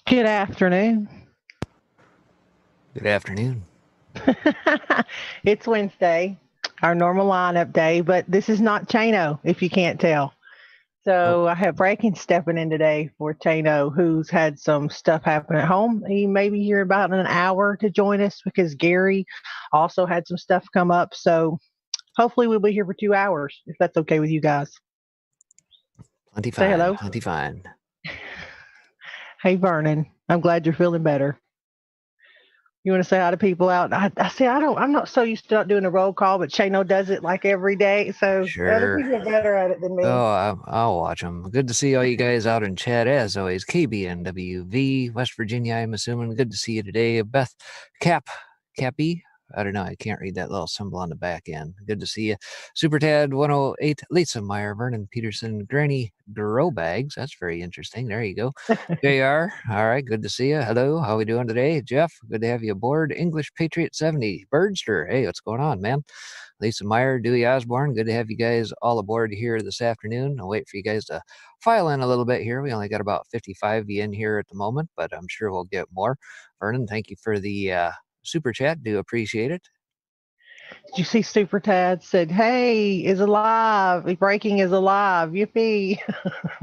Good afternoon. Good afternoon. It's Wednesday, our normal lineup day, but this is not Chano, if you can't tell. Oh, So I have Bracken stepping in today for Chano, who's had some stuff happen at home. He may be here about an hour to join us because Gary also had some stuff come up. So hopefully we'll be here for 2 hours, if that's okay with you guys. plenty Say fine, hello. plenty fine. Hey, Vernon. I'm glad you're feeling better. You want to say hi to people out? I see. I'm not so used to not doing a roll call, but Shano does it like every day. So other Sure. people are better at it than me. Oh, I'll watch them. Good to see all you guys out in chat as always. KBNWV, West Virginia, I'm assuming. Good to see you today. Beth, Cappy. I don't know. I can't read that little symbol on the back end. Good to see you. Super Tad 108, Lisa Meyer, Vernon Peterson, Granny Bags. That's very interesting. There you go. JR, all right. Good to see you. Hello. How we doing today? Jeff, good to have you aboard. English Patriot 70, Birdster. Hey, what's going on, man? Lisa Meyer, Dewey Osborne, good to have you guys all aboard here this afternoon. I'll wait for you guys to file in a little bit here. We only got about 55 of you in here at the moment, but I'm sure we'll get more. Vernon, thank you for the super chat. Do appreciate it. Did you see Super Tad said, "Hey, is alive. Breaking is alive. Yippee!"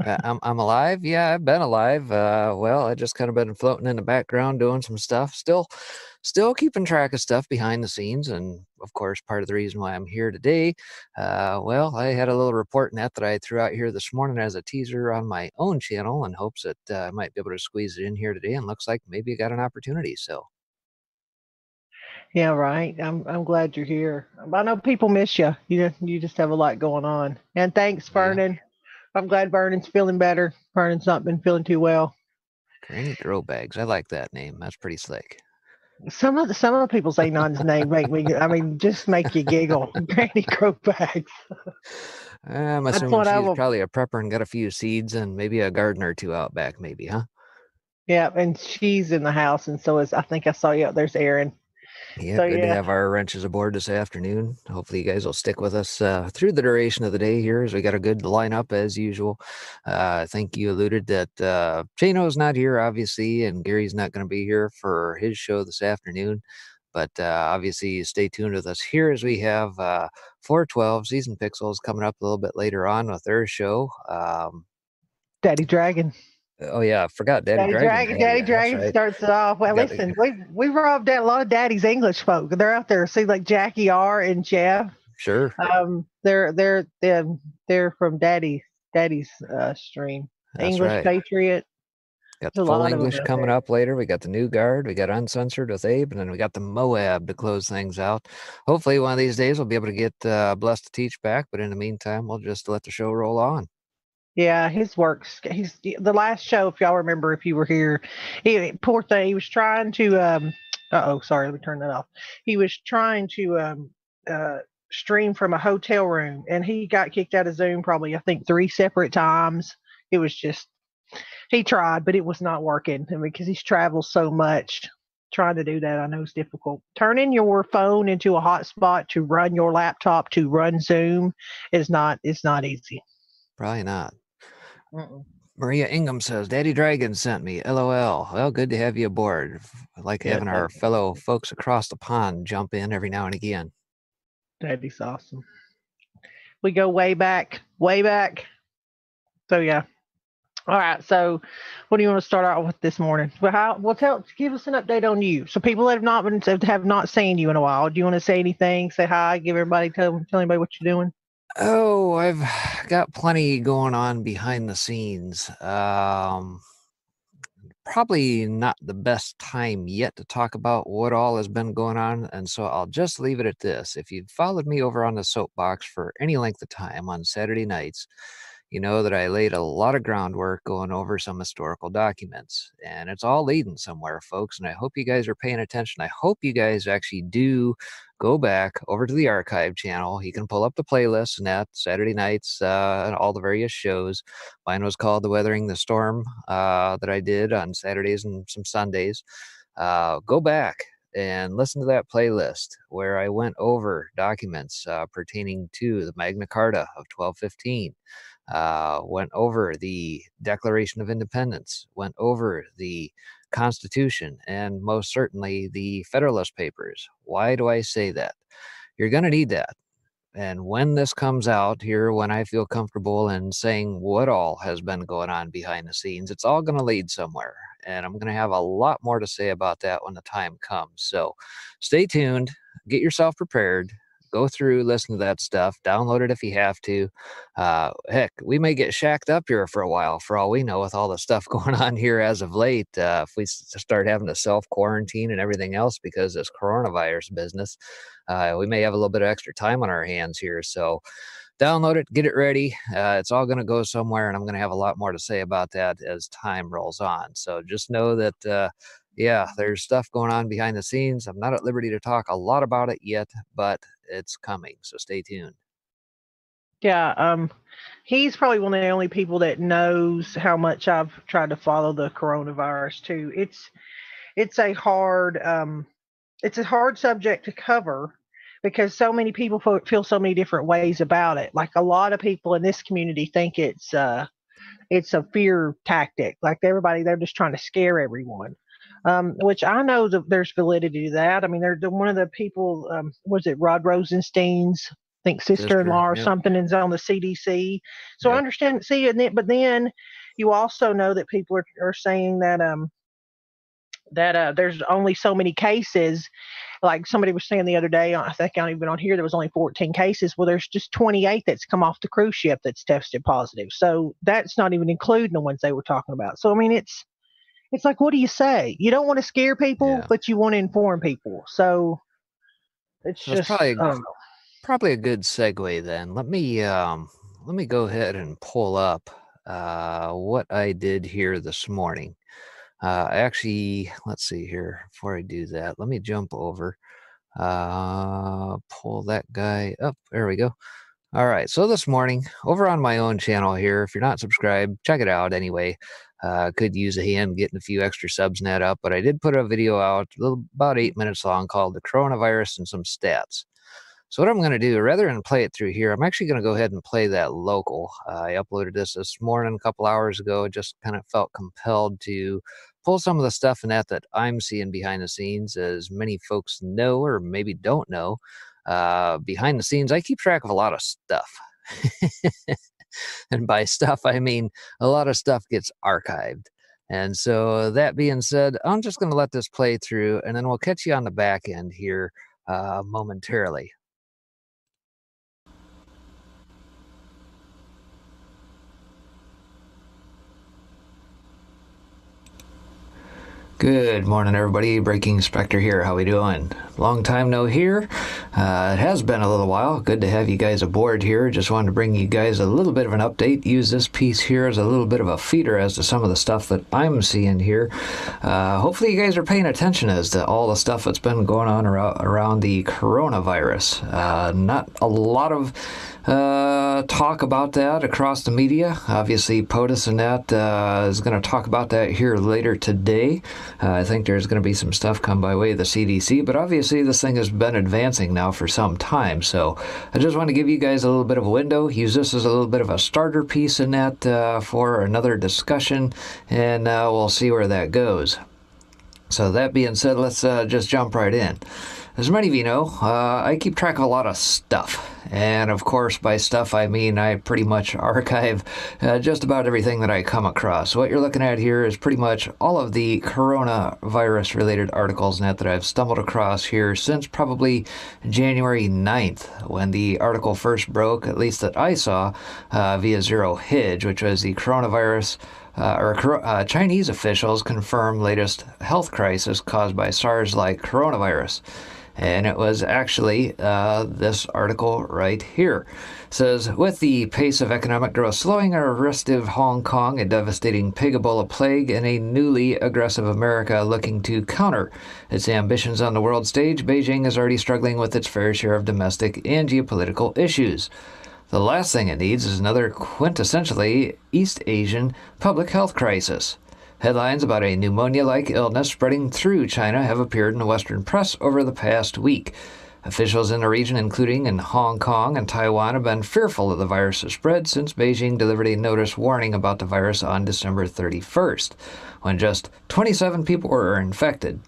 I'm alive. Yeah, I've been alive. Well, I just kind of been floating in the background doing some stuff. Still keeping track of stuff behind the scenes, and of course, part of the reason why I'm here today. Well, I had a little report in that I threw out here this morning as a teaser on my own channel, in hopes that I might be able to squeeze it in here today. And looks like maybe I got an opportunity. So Yeah, right. I'm glad you're here. I know people miss you. You just have a lot going on. And thanks, yeah, Vernon. I'm glad Vernon's feeling better. Vernon's not been feeling too well. Granny Bags. I like that name. That's pretty slick. Some of the people say Non's name make me. I mean, just make you giggle. Granny Crowbags. I'm That's assuming what I she's will. probably a prepper and got a few seeds and maybe a garden or two out back, maybe, huh? Yeah, and she's in the house, and so is I think I saw you. There's Aaron. Yeah, So good to yeah, have our wrenches aboard this afternoon. Hopefully, you guys will stick with us through the duration of the day here, as we got a good lineup as usual. I think you alluded that Chano's not here, obviously, and Gary's not going to be here for his show this afternoon. But obviously, stay tuned with us here as we have 412 Season Pixels coming up a little bit later on with their show. Daddy Dragon. Oh, yeah, I forgot Daddy Dragon. Daddy That's Dragon right. starts it off. Well, Got listen, we robbed out a lot of Daddy's English folk. They're out there. See, like Jackie R and Jeff. Sure. They're from Daddy's stream. That's English right. Patriot. Got the There's a full lot of them English out coming there. up later. We got the New Guard. We got Uncensored with Abe, and then we got the Moab to close things out. Hopefully, one of these days we'll be able to get Blessed to Teach back. But in the meantime, we'll just let the show roll on. Yeah, his works. He's the last show. If y'all remember, if you were here, poor thing. He was trying to. Sorry. Let me turn that off. He was trying to uh, stream from a hotel room, and he got kicked out of Zoom probably I think 3 separate times. It was just he tried, but it was not working. I mean, because he's traveled so much. Trying to do that, I know is difficult. Turning your phone into a hotspot to run your laptop to run Zoom is not. It's not easy. Probably not. Mm-mm. Maria Ingham says, Daddy Dragon sent me. LOL. Well, good to have you aboard. I like Yeah, having our fellow folks across the pond jump in every now and again. Daddy's awesome. We go way back, way back. So yeah. All right. So, what do you want to start out with this morning? Give us an update on you. So, people that have not seen you in a while. Do you want to say anything? Say hi. Tell anybody what you're doing. Oh, I've got plenty going on behind the scenes. Probably not the best time yet to talk about what all has been going on, and so I'll just leave it at this. If you've followed me over on the soapbox for any length of time on Saturday nights, you know that I laid a lot of groundwork going over some historical documents, and it's all leading somewhere, folks. And I hope you guys are paying attention. I hope you guys actually do go back over to the archive channel. You can pull up the playlist and that Saturday nights and all the various shows. Mine was called The Weathering the Storm that I did on Saturdays and some Sundays. Go back and listen to that playlist where I went over documents pertaining to the Magna Carta of 1215. Went over the Declaration of Independence, went over the Constitution, and most certainly the Federalist Papers. Why do I say that? You're going to need that. And when this comes out here, when I feel comfortable in saying what all has been going on behind the scenes, it's all going to lead somewhere. And I'm going to have a lot more to say about that when the time comes. So stay tuned, get yourself prepared, go through, listen to that stuff, download it if you have to. Heck, we may get shacked up here for a while, for all we know, with all the stuff going on here as of late. If we start having to self-quarantine and everything else because of this coronavirus business, we may have a little bit of extra time on our hands here. So download it, get it ready. It's all going to go somewhere, and I'm going to have a lot more to say about that as time rolls on. So just know that, yeah, there's stuff going on behind the scenes. I'm not at liberty to talk a lot about it yet, but it's coming. So stay tuned. Yeah, he's probably one of the only people that knows how much I've tried to follow the coronavirus too. It's a hard subject to cover because so many people feel so many different ways about it. Like a lot of people in this community think it's a fear tactic. Like they're just trying to scare everyone. Which I know that there's validity to that. I mean, one of the people, was it Rod Rosenstein's, I think sister-in-law or Yep. something, is on the CDC. So I Yep. understand. See, but then you also know that people are saying that there's only so many cases. Like somebody was saying the other day, I think I even on here, there was only 14 cases. Well, there's just 28 that's come off the cruise ship that's tested positive. So that's not even including the ones they were talking about. So I mean, it's like, what do you say? You don't want to scare people, Yeah. but you want to inform people. So it's So it's just, I don't know. probably a good segue then. Let me go ahead and pull up what I did here this morning. Actually, let's see here. Before I do that, let me jump over. Pull that guy up. There we go. All right. So this morning, over on my own channel here, if you're not subscribed, check it out anyway. Could use a hand getting a few extra subs net up, but I did put a video out about 8 minutes long called The Coronavirus and Some Stats. So what I'm going to do, rather than play it through here, I'm actually going to go ahead and play that local. I uploaded this morning, a couple hours ago. Just kind of felt compelled to pull some of the stuff in that I'm seeing behind the scenes. As many folks know or maybe don't know, behind the scenes, I keep track of a lot of stuff. And by stuff, I mean a lot of stuff gets archived. And so that being said, I'm just going to let this play through, and then we'll catch you on the back end here momentarily. Good morning, everybody. Breaking Spectre here. How we doing? Long time no here. It has been a little while. Good to have you guys aboard here. Just wanted to bring you guys a little bit of an update. Use this piece here as a little bit of a feeder as to some of the stuff that I'm seeing here. Hopefully you guys are paying attention as to all the stuff that's been going on around the coronavirus. Not a lot of talk about that across the media. Obviously, POTUS and that is going to talk about that here later today. I think there's going to be some stuff come by way of the CDC, but obviously this thing has been advancing now for some time. So I just want to give you guys a little bit of a window, use this as a little bit of a starter piece in that for another discussion, and we'll see where that goes. So that being said, let's just jump right in. As many of you know, I keep track of a lot of stuff. And of course, by stuff, I mean I pretty much archive just about everything that I come across. So what you're looking at here is pretty much all of the coronavirus-related articles that I've stumbled across here since probably January 9th, when the article first broke, at least that I saw, via Zero Hedge, which was the coronavirus Chinese officials confirm latest health crisis caused by SARS-like coronavirus. And it was actually this article right here. It says, with the pace of economic growth slowing, a restive Hong Kong, a devastating pig Ebola plague, and a newly aggressive America looking to counter its ambitions on the world stage, Beijing is already struggling with its fair share of domestic and geopolitical issues. The last thing it needs is another quintessentially East Asian public health crisis. Headlines about a pneumonia-like illness spreading through China have appeared in the Western press over the past week. Officials in the region, including in Hong Kong and Taiwan, have been fearful of the virus's spread since Beijing delivered a notice warning about the virus on December 31st, when just 27 people were infected.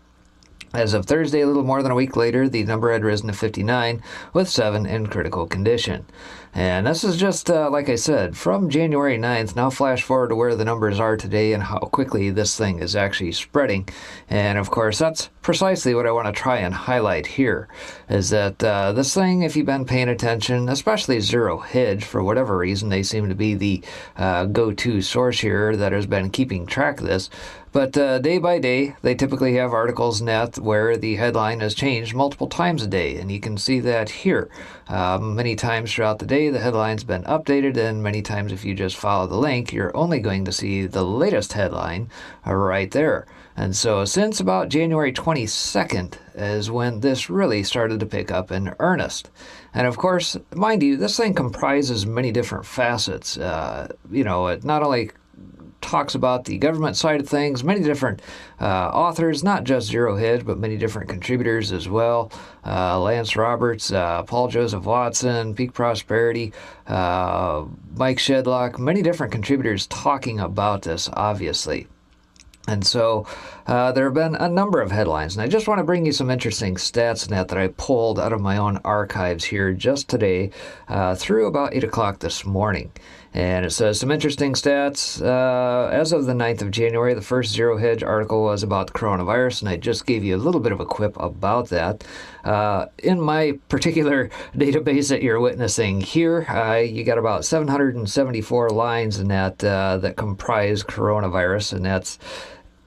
As of Thursday, a little more than a week later, the number had risen to 59, with 7 in critical condition. And this is just, like I said, from January 9th. Now flash forward to where the numbers are today and how quickly this thing is actually spreading. And of course, that's precisely what I want to try and highlight here, is that this thing, if you've been paying attention, especially Zero Hedge, for whatever reason, they seem to be the go-to source here that has been keeping track of this. But day by day, they typically have articles in that where the headline has changed multiple times a day, and you can see that here. Many times throughout the day, the headline's been updated, and many times if you just follow the link, you're only going to see the latest headline right there. And so since about January 22nd is when this really started to pick up in earnest. And of course, mind you, this thing comprises many different facets. It not only talks about the government side of things, many different authors, not just Zero Hedge, but many different contributors as well. Lance Roberts, Paul Joseph Watson, Peak Prosperity, Mike Shedlock, many different contributors talking about this, obviously. And so there have been a number of headlines, and I just want to bring you some interesting stats in that I pulled out of my own archives here just today through about 8 o'clock this morning. And it says some interesting stats. As of the 9th of January, the first Zero Hedge article was about the coronavirus, and I just gave you a little bit of a quip about that. In my particular database that you're witnessing here, you got about 774 lines in that that comprise coronavirus, and that's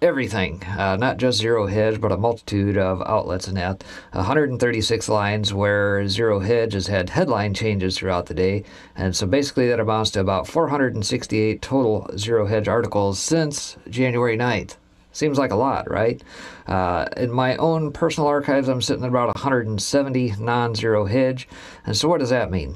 everything, not just Zero Hedge, but a multitude of outlets in that. 136 lines where Zero Hedge has had headline changes throughout the day. And so basically that amounts to about 468 total Zero Hedge articles since January 9th. Seems like a lot, right? In my own personal archives, I'm sitting at about 170 non-Zero Hedge. And so what does that mean?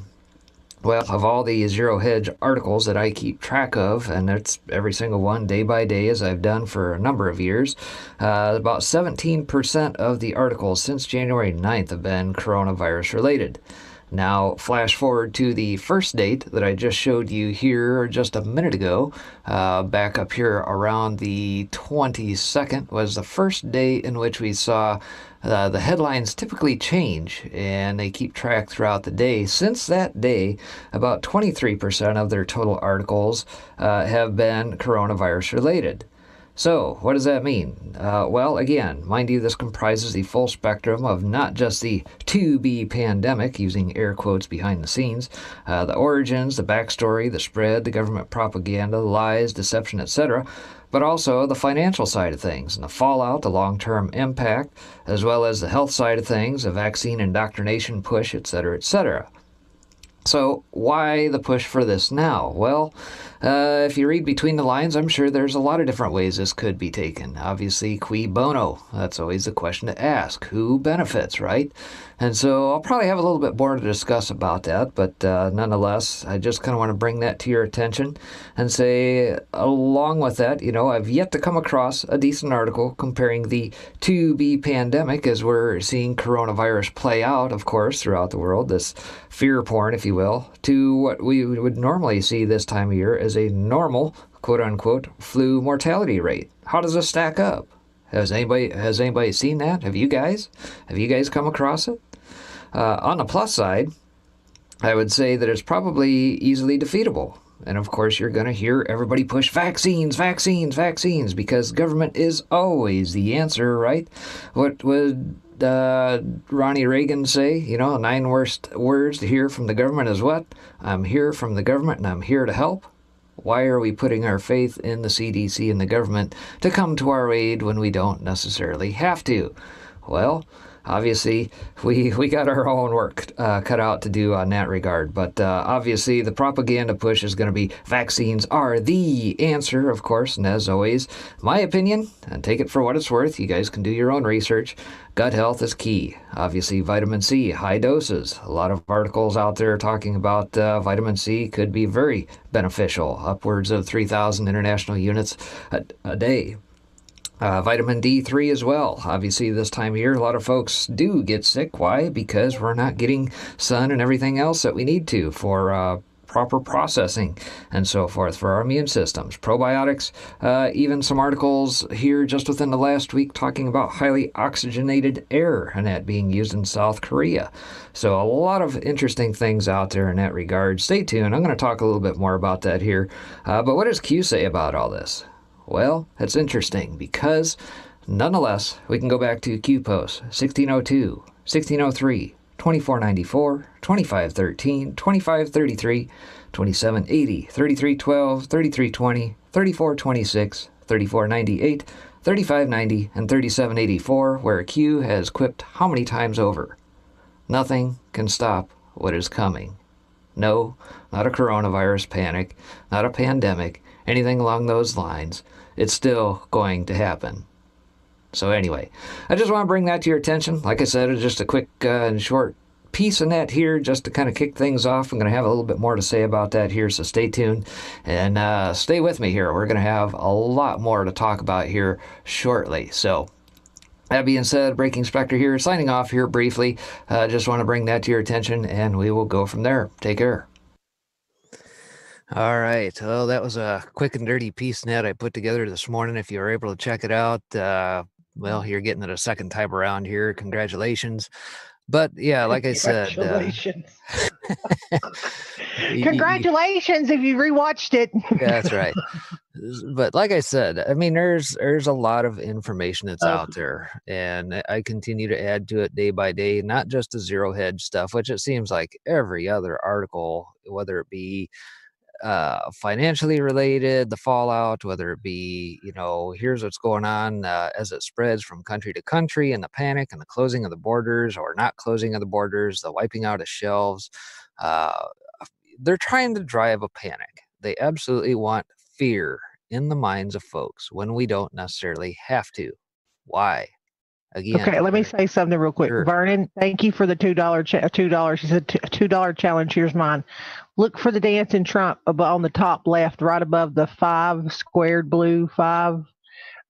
Well, of all the Zero Hedge articles that I keep track of, and it's every single one day by day as I've done for a number of years, about 17% of the articles since January 9th have been coronavirus related. Now, flash forward to the first date that I just showed you here just a minute ago. Back up here around the 22nd was the first day in which we saw the headlines typically change, and they keep track throughout the day. Since that day, about 23% of their total articles have been coronavirus related. So, what does that mean? Well, again, mind you, this comprises the full spectrum of not just the to-be pandemic, using air quotes behind the scenes, the origins, the backstory, the spread, the government propaganda, lies, deception, etc., but also the financial side of things and the fallout, the long-term impact, as well as the health side of things, the vaccine indoctrination push, etc., etc. So why the push for this now? Well, if you read between the lines, I'm sure there's a lot of different ways this could be taken. Obviously, cui bono? That's always the question to ask. Who benefits, right? And so I'll probably have a little bit more to discuss about that, but nonetheless, I just kind of want to bring that to your attention and say, along with that, I've yet to come across a decent article comparing the to-be pandemic, as we're seeing coronavirus play out, of course, throughout the world, this fear porn, if you will, to what we would normally see this time of year as a normal, quote-unquote, flu mortality rate. How does this stack up? Has anybody seen that? Have you guys come across it? On the plus side, I would say that it's probably easily defeatable. And of course, you're going to hear everybody push vaccines, vaccines, vaccines, because government is always the answer, right? What would Ronnie Reagan say? 9 worst words to hear from the government is what? I'm here from the government and I'm here to help. Why are we putting our faith in the CDC and the government to come to our aid when we don't necessarily have to? Well, obviously, we got our own work cut out to do on that regard. But obviously, the propaganda push is going to be vaccines are the answer, of course. And as always, my opinion, and take it for what it's worth, you guys can do your own research. Gut health is key. Obviously, vitamin C, high doses. A lot of articles out there talking about vitamin C could be very beneficial, upwards of 3,000 international units a day. Vitamin D3 as well. Obviously, this time of year, a lot of folks do get sick. Why? Because we're not getting sun and everything else that we need to for proper processing and so forth for our immune systems. Probiotics, even some articles here just within the last week talking about highly oxygenated air and that being used in South Korea. So a lot of interesting things out there in that regard. Stay tuned. I'm going to talk a little bit more about that here. But what does Q say about all this? Well, that's interesting because, nonetheless, we can go back to Q posts 1602, 1603, 2494, 2513, 2533, 2780, 3312, 3320, 3426, 3498, 3590, and 3784, where Q has quipped how many times over? Nothing can stop what is coming. No, not a coronavirus panic, not a pandemic, anything along those lines. It's still going to happen. So anyway, I just want to bring that to your attention. Like I said, it's just a quick and short piece of that here just to kind of kick things off. I'm going to have a little bit more to say about that here, so stay tuned and stay with me here. We're going to have a lot more to talk about here shortly. So that being said, Breaking Spectre here, signing off here briefly. Just want to bring that to your attention, and we will go from there. Take care. All right. Well, that was a quick and dirty piece net I put together this morning. If you were able to check it out, well, you're getting it a second time around here. Congratulations. But yeah, like I said, congratulations. Congratulations if you rewatched it. That's right. But like I said, I mean, there's a lot of information that's out there, and I continue to add to it day by day, not just the zero hedge stuff, which it seems like every other article, whether it be financially related, the fallout, whether it be, here's what's going on as it spreads from country to country, and the panic and the closing of the borders or not closing of the borders, the wiping out of shelves. They're trying to drive a panic. They absolutely want fear in the minds of folks when we don't necessarily have to. Why? Again. Okay, let me say something real quick. Sure. Vernon, thank you for the $2. $2. She said $2 challenge. Here's mine. Look for the dancing Trump on the top left, right above the 5 squared blue 5.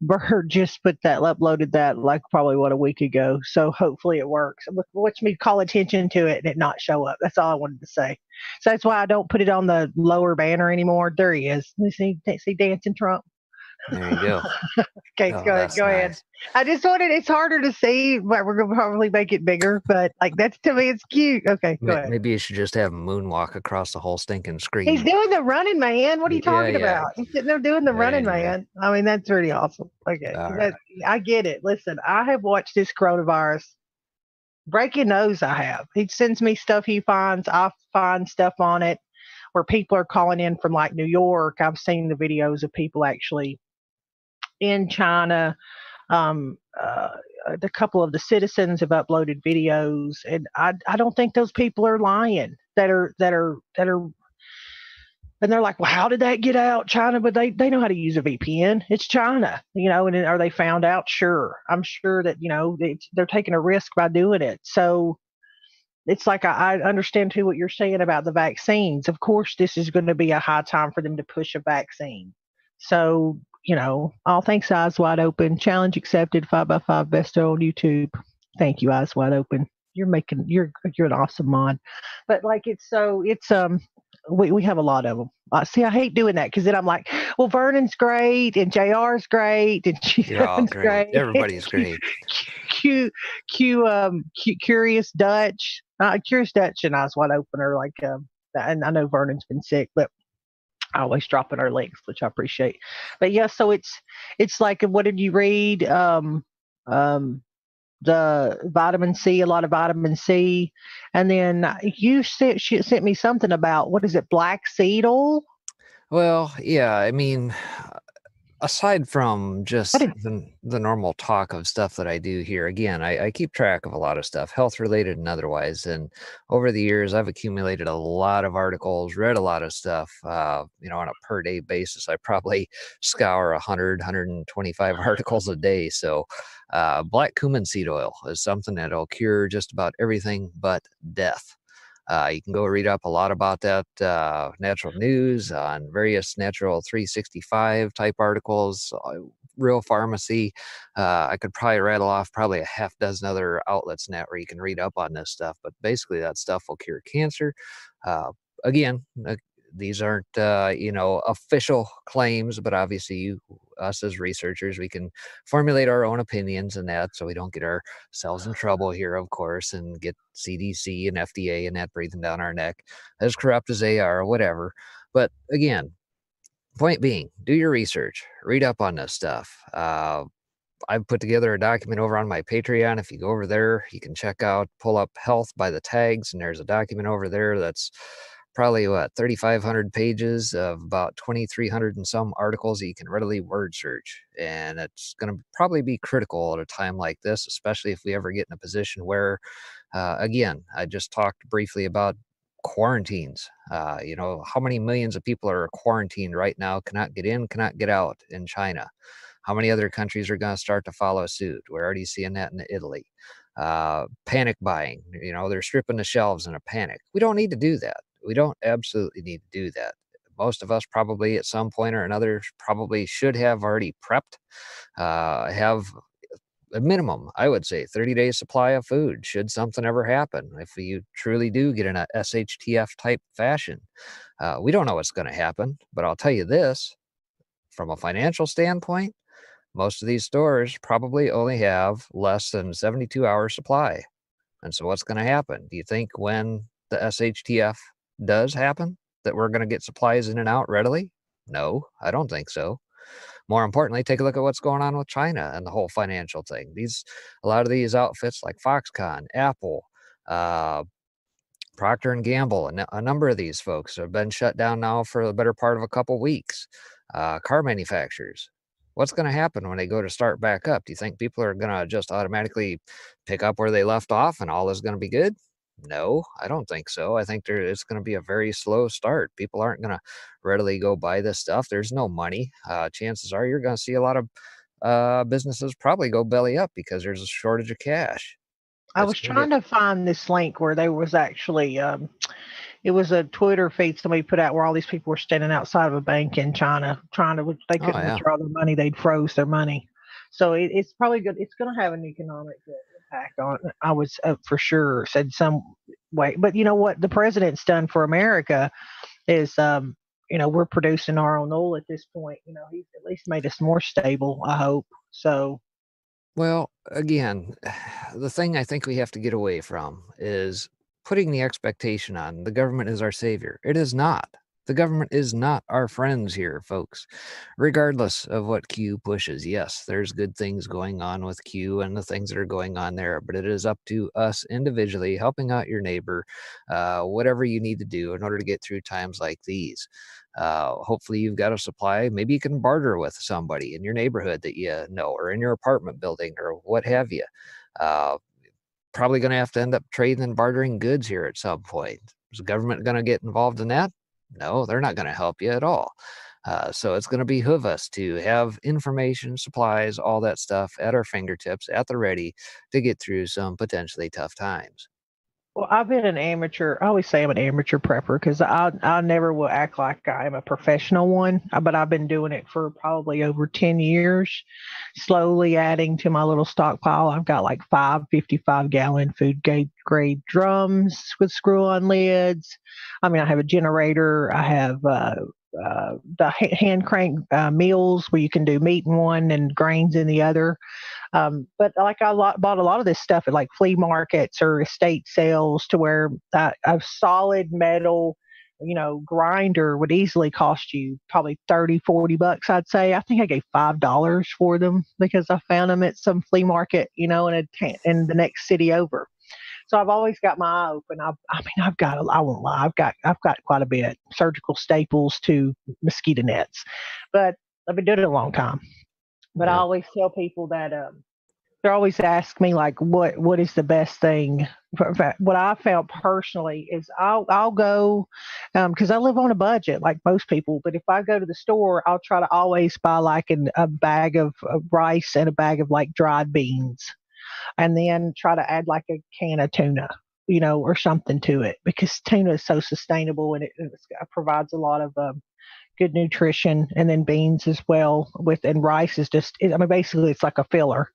Bird just uploaded that like probably a week ago. So hopefully it works. Watch me call attention to it and it not show up. That's all I wanted to say. So that's why I don't put it on the lower banner anymore. There he is. See dancing Trump. There you go. Okay, go ahead. I just wanted, it's harder to see, but we're going to probably make it bigger. But that's, to me, it's cute. Okay, go ahead. Maybe you should just have him moonwalk across the whole stinking screen. He's doing the running man. What are you talking about? He's sitting there doing the running man. I mean, that's pretty awesome. Okay, right. I get it. Listen, I have watched this coronavirus. Breaking news I have. He sends me stuff he finds. I find stuff on it where people are calling in from like New York. I've seen the videos of people actually in China. A couple of the citizens have uploaded videos, and I don't think those people are lying that are and they're like, well, how did that get out, China? But they know how to use a VPN. It's China, and are they found out? Sure. I'm sure that, they're taking a risk by doing it. So it's like, I understand too what you're saying about the vaccines. Of course, this is going to be a high time for them to push a vaccine. So, all thanks, Eyes Wide Open. Challenge accepted. 5x5 best on YouTube. Thank you, Eyes Wide Open. You're an awesome mod. But we have a lot of them. See, I hate doing that because then I'm like, well, Vernon's great and JR's great and Sharon's great. Everybody's great. Curious Dutch, Curious Dutch and Eyes Wide Open are like, and I know Vernon's been sick, but always dropping our links, which I appreciate. But yeah, so it's like, what did you read? The vitamin C, a lot of vitamin C, and then she sent me something about, what is it, black seed oil? Well, yeah, I mean, aside from just the normal talk of stuff that I do here, again, I keep track of a lot of stuff, health related and otherwise. And over the years, I've accumulated a lot of articles, read a lot of stuff, on a per day basis. I probably scour 100, 125 articles a day. So black cumin seed oil is something that'll cure just about everything but death. You can go read up a lot about that, Natural News, on various Natural 365 type articles, real pharmacy. I could probably rattle off probably a half dozen other outlets net where you can read up on this stuff, but basically that stuff will cure cancer. Uh, again, these aren't official claims, but obviously us as researchers, we can formulate our own opinions in that, so we don't get ourselves in trouble here, of course, and get CDC and FDA and that breathing down our neck, as corrupt as they are, or whatever. But again, point being, do your research, read up on this stuff. I've put together a document over on my Patreon. If you go over there, you can pull up health by the tags, and there's a document over there that's probably 3,500 pages of about 2,300 and some articles that you can readily word search. And it's going to probably be critical at a time like this, especially if we ever get in a position where, again, I just talked briefly about quarantines. How many millions of people are quarantined right now, cannot get in, cannot get out in China? How many other countries are going to start to follow suit? We're already seeing that in Italy. Panic buying, they're stripping the shelves in a panic. We don't need to do that. We don't absolutely need to do that. Most of us probably at some point or another probably should have already prepped, have a minimum, I would say, 30-day supply of food should something ever happen. If you truly do get in a SHTF type fashion, we don't know what's going to happen, but I'll tell you this, from a financial standpoint, most of these stores probably only have less than 72-hour supply. And so what's going to happen? Do you think when the SHTF does happen that we're going to get supplies in and out readily? No, I don't think so. More importantly, take a look at what's going on with China and the whole financial thing. A lot of these outfits like Foxconn, Apple, Procter and Gamble, and a number of these folks have been shut down now for the better part of a couple weeks. Car manufacturers, what's going to happen when they go to start back up? Do you think people are going to just automatically pick up where they left off and all is going to be good? No, I don't think so. I think it's going to be a very slow start. People aren't going to readily go buy this stuff. There's no money. Chances are you're going to see a lot of businesses probably go belly up because there's a shortage of cash. I was trying to find this link where there was actually, it was a Twitter feed somebody put out where all these people were standing outside of a bank in China they couldn't withdraw their money. They'd froze their money. So it's probably good. It's going to have an economic impact on it. I was for sure said some way. But you know what the president's done for America is, we're producing our own oil at this point. He's at least made us more stable, I hope. So. Well, again, the thing I think we have to get away from is putting the expectation on the government is our savior. It is not. The government is not our friends here, folks. Regardless of what Q pushes, yes, there's good things going on with Q and the things that are going on there, but it is up to us individually helping out your neighbor, whatever you need to do in order to get through times like these. Hopefully you've got a supply. Maybe you can barter with somebody in your neighborhood that you know, or in your apartment building, or what have you. Probably going to have to end up trading and bartering goods here at some point. Is the government going to get involved in that? No, they're not going to help you at all. So it's going to behoove us to have information, supplies, all that stuff at our fingertips, at the ready to get through some potentially tough times. Well, I've been an amateur. I always say I'm an amateur prepper because I never will act like I'm a professional one. But I've been doing it for probably over 10 years, slowly adding to my little stockpile. I've got like 5 55-gallon food grade drums with screw-on lids. I mean, I have a generator. I have the hand crank meals where you can do meat in one and grains in the other. But like bought a lot of this stuff at like flea markets or estate sales to where a solid metal, grinder would easily cost you probably $30 $40. I'd say. I think I gave $5 for them because I found them at some flea market, in the next city over. So I've always got my eye open. I've got, I won't lie, I've got quite a bit, surgical staples to mosquito nets, but I've been doing it a long time. But I always tell people that they always ask me like, what is the best thing? What I found personally is I'll go because I live on a budget like most people. But if I go to the store, I'll try to always buy like a bag of rice and a bag of like dried beans, and then try to add like a can of tuna, or something to it because tuna is so sustainable and it provides a lot of good nutrition, and then beans as well. And rice is just, I mean, basically it's like a filler.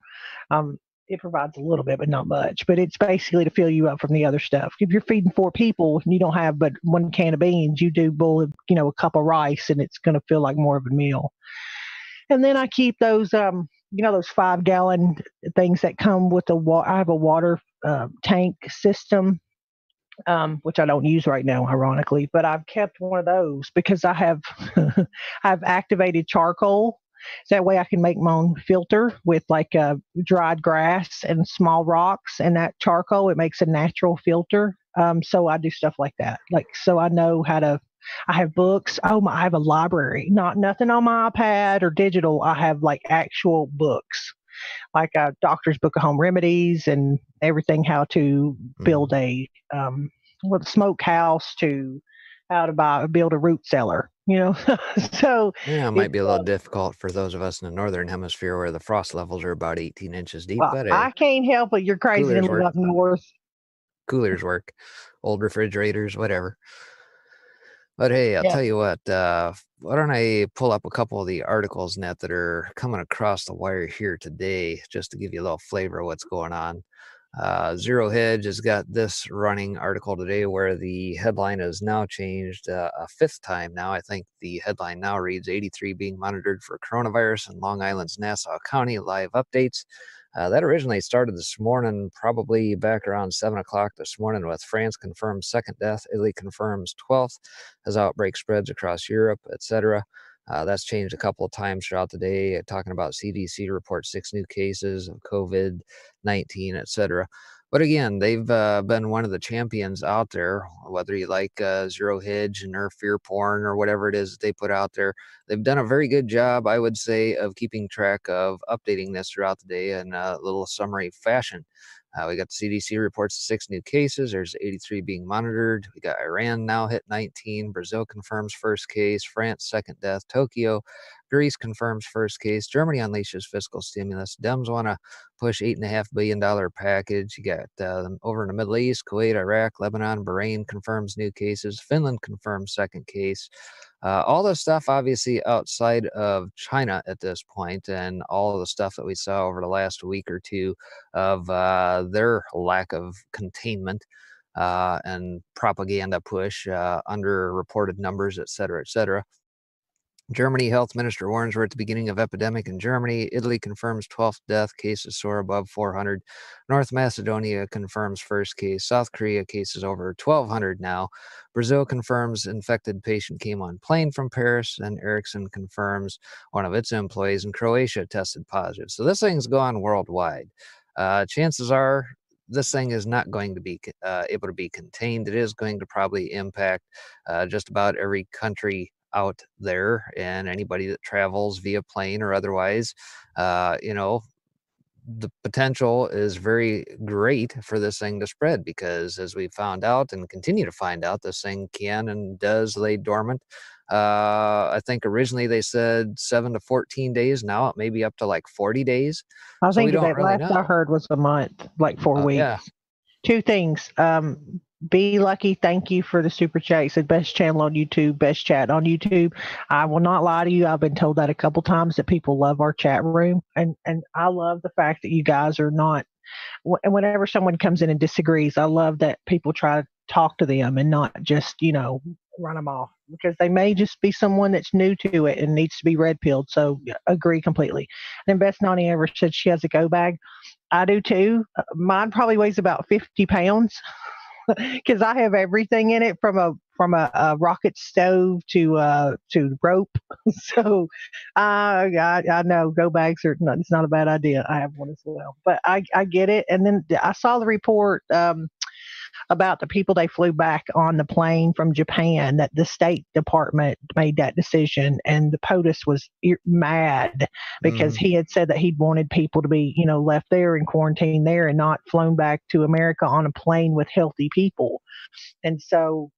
It provides a little bit, but not much. But it's basically to fill you up from the other stuff. If you're feeding 4 people and you don't have but one can of beans, you do boil, a cup of rice, and it's going to feel like more of a meal. And then I keep those, those 5 gallon things that come with the water. I have a water tank system, which I don't use right now, ironically, but I've kept one of those because I have I've activated charcoal. So that way I can make my own filter with like dried grass and small rocks, and that charcoal, it makes a natural filter. So I do stuff like that. Like, so I know how to. I have books. I have a library. Not nothing on my iPad or digital. I have like actual books, like a doctor's book of home remedies and everything, how to build a smokehouse, to how to build a root cellar, So Yeah, it might it's be a little difficult for those of us in the northern hemisphere where the frost levels are about 18 inches deep, well, but hey, I can't help it. You're crazy to coolers live work. up north. Coolers work. Old refrigerators, whatever. But hey, I'll Yeah. tell you what, why don't I pull up a couple of the articles, Net, that are coming across the wire here today, just to give you a little flavor of what's going on. Zero Hedge has got this running article today where the headline has now changed a fifth time now. I think the headline now reads 83 being monitored for coronavirus in Long Island's Nassau County, live updates. That originally started this morning, probably back around 7 o'clock this morning, with France confirms second death, Italy confirms 12th, as outbreak spreads across Europe, etc. That's changed a couple of times throughout the day, talking about CDC reports 6 new cases of COVID-19, etc. But again, they've been one of the champions out there, whether you like Zero Hedge and or Fear Porn or whatever it is that they put out there. They've done a very good job, I would say, of keeping track of updating this throughout the day in a little summary fashion. We got the CDC reports 6 new cases. There's 83 being monitored. We got Iran now hit 19. Brazil confirms first case. France, second death. Tokyo, Greece confirms first case. Germany unleashes fiscal stimulus. Dems want to push $8.5 billion package. You got over in the Middle East, Kuwait, Iraq, Lebanon, Bahrain confirms new cases. Finland confirms second case. All the stuff obviously outside of China at this point, and all of the stuff that we saw over the last week or two of their lack of containment and propaganda push, under reported numbers, et cetera, et cetera. Germany health minister warns we're at the beginning of epidemic in Germany. Italy confirms 12th death, cases soar above 400. North Macedonia confirms first case. South Korea cases over 1,200 now. Brazil confirms infected patient came on plane from Paris, and Ericsson confirms one of its employees in Croatia tested positive. So this thing's gone worldwide. Chances are this thing is not going to be able to be contained. It is going to probably impact just about every country out there, and anybody that travels via plane or otherwise. The potential is very great for this thing to spread because, as we found out and continue to find out, this thing can and does lay dormant. I think originally they said 7 to 14 days. Now it may be up to like 40 days. I So we think don't that really last I know. heard was a month, like 4 weeks. Yeah. Two things. Be lucky. Thank you for the super chat. He said best channel on YouTube, best chat on YouTube. I will not lie to you. I've been told that a couple times that people love our chat room, and I love the fact that you guys are not. And whenever someone comes in and disagrees, I love that people try to talk to them and not just run them off, because they may just be someone that's new to it and needs to be red pilled. So agree completely. And Beth Nani ever said she has a go bag. I do too. Mine probably weighs about 50 pounds because I have everything in it, from a rocket stove to rope. So I know go bags are not, it's not a bad idea. I have one as well, but I get it. And then I saw the report about the people they flew back on the plane from Japan, that the State Department made that decision, and the POTUS was mad because he had said that he'd wanted people to be, left there and quarantined there and not flown back to America on a plane with healthy people. And so,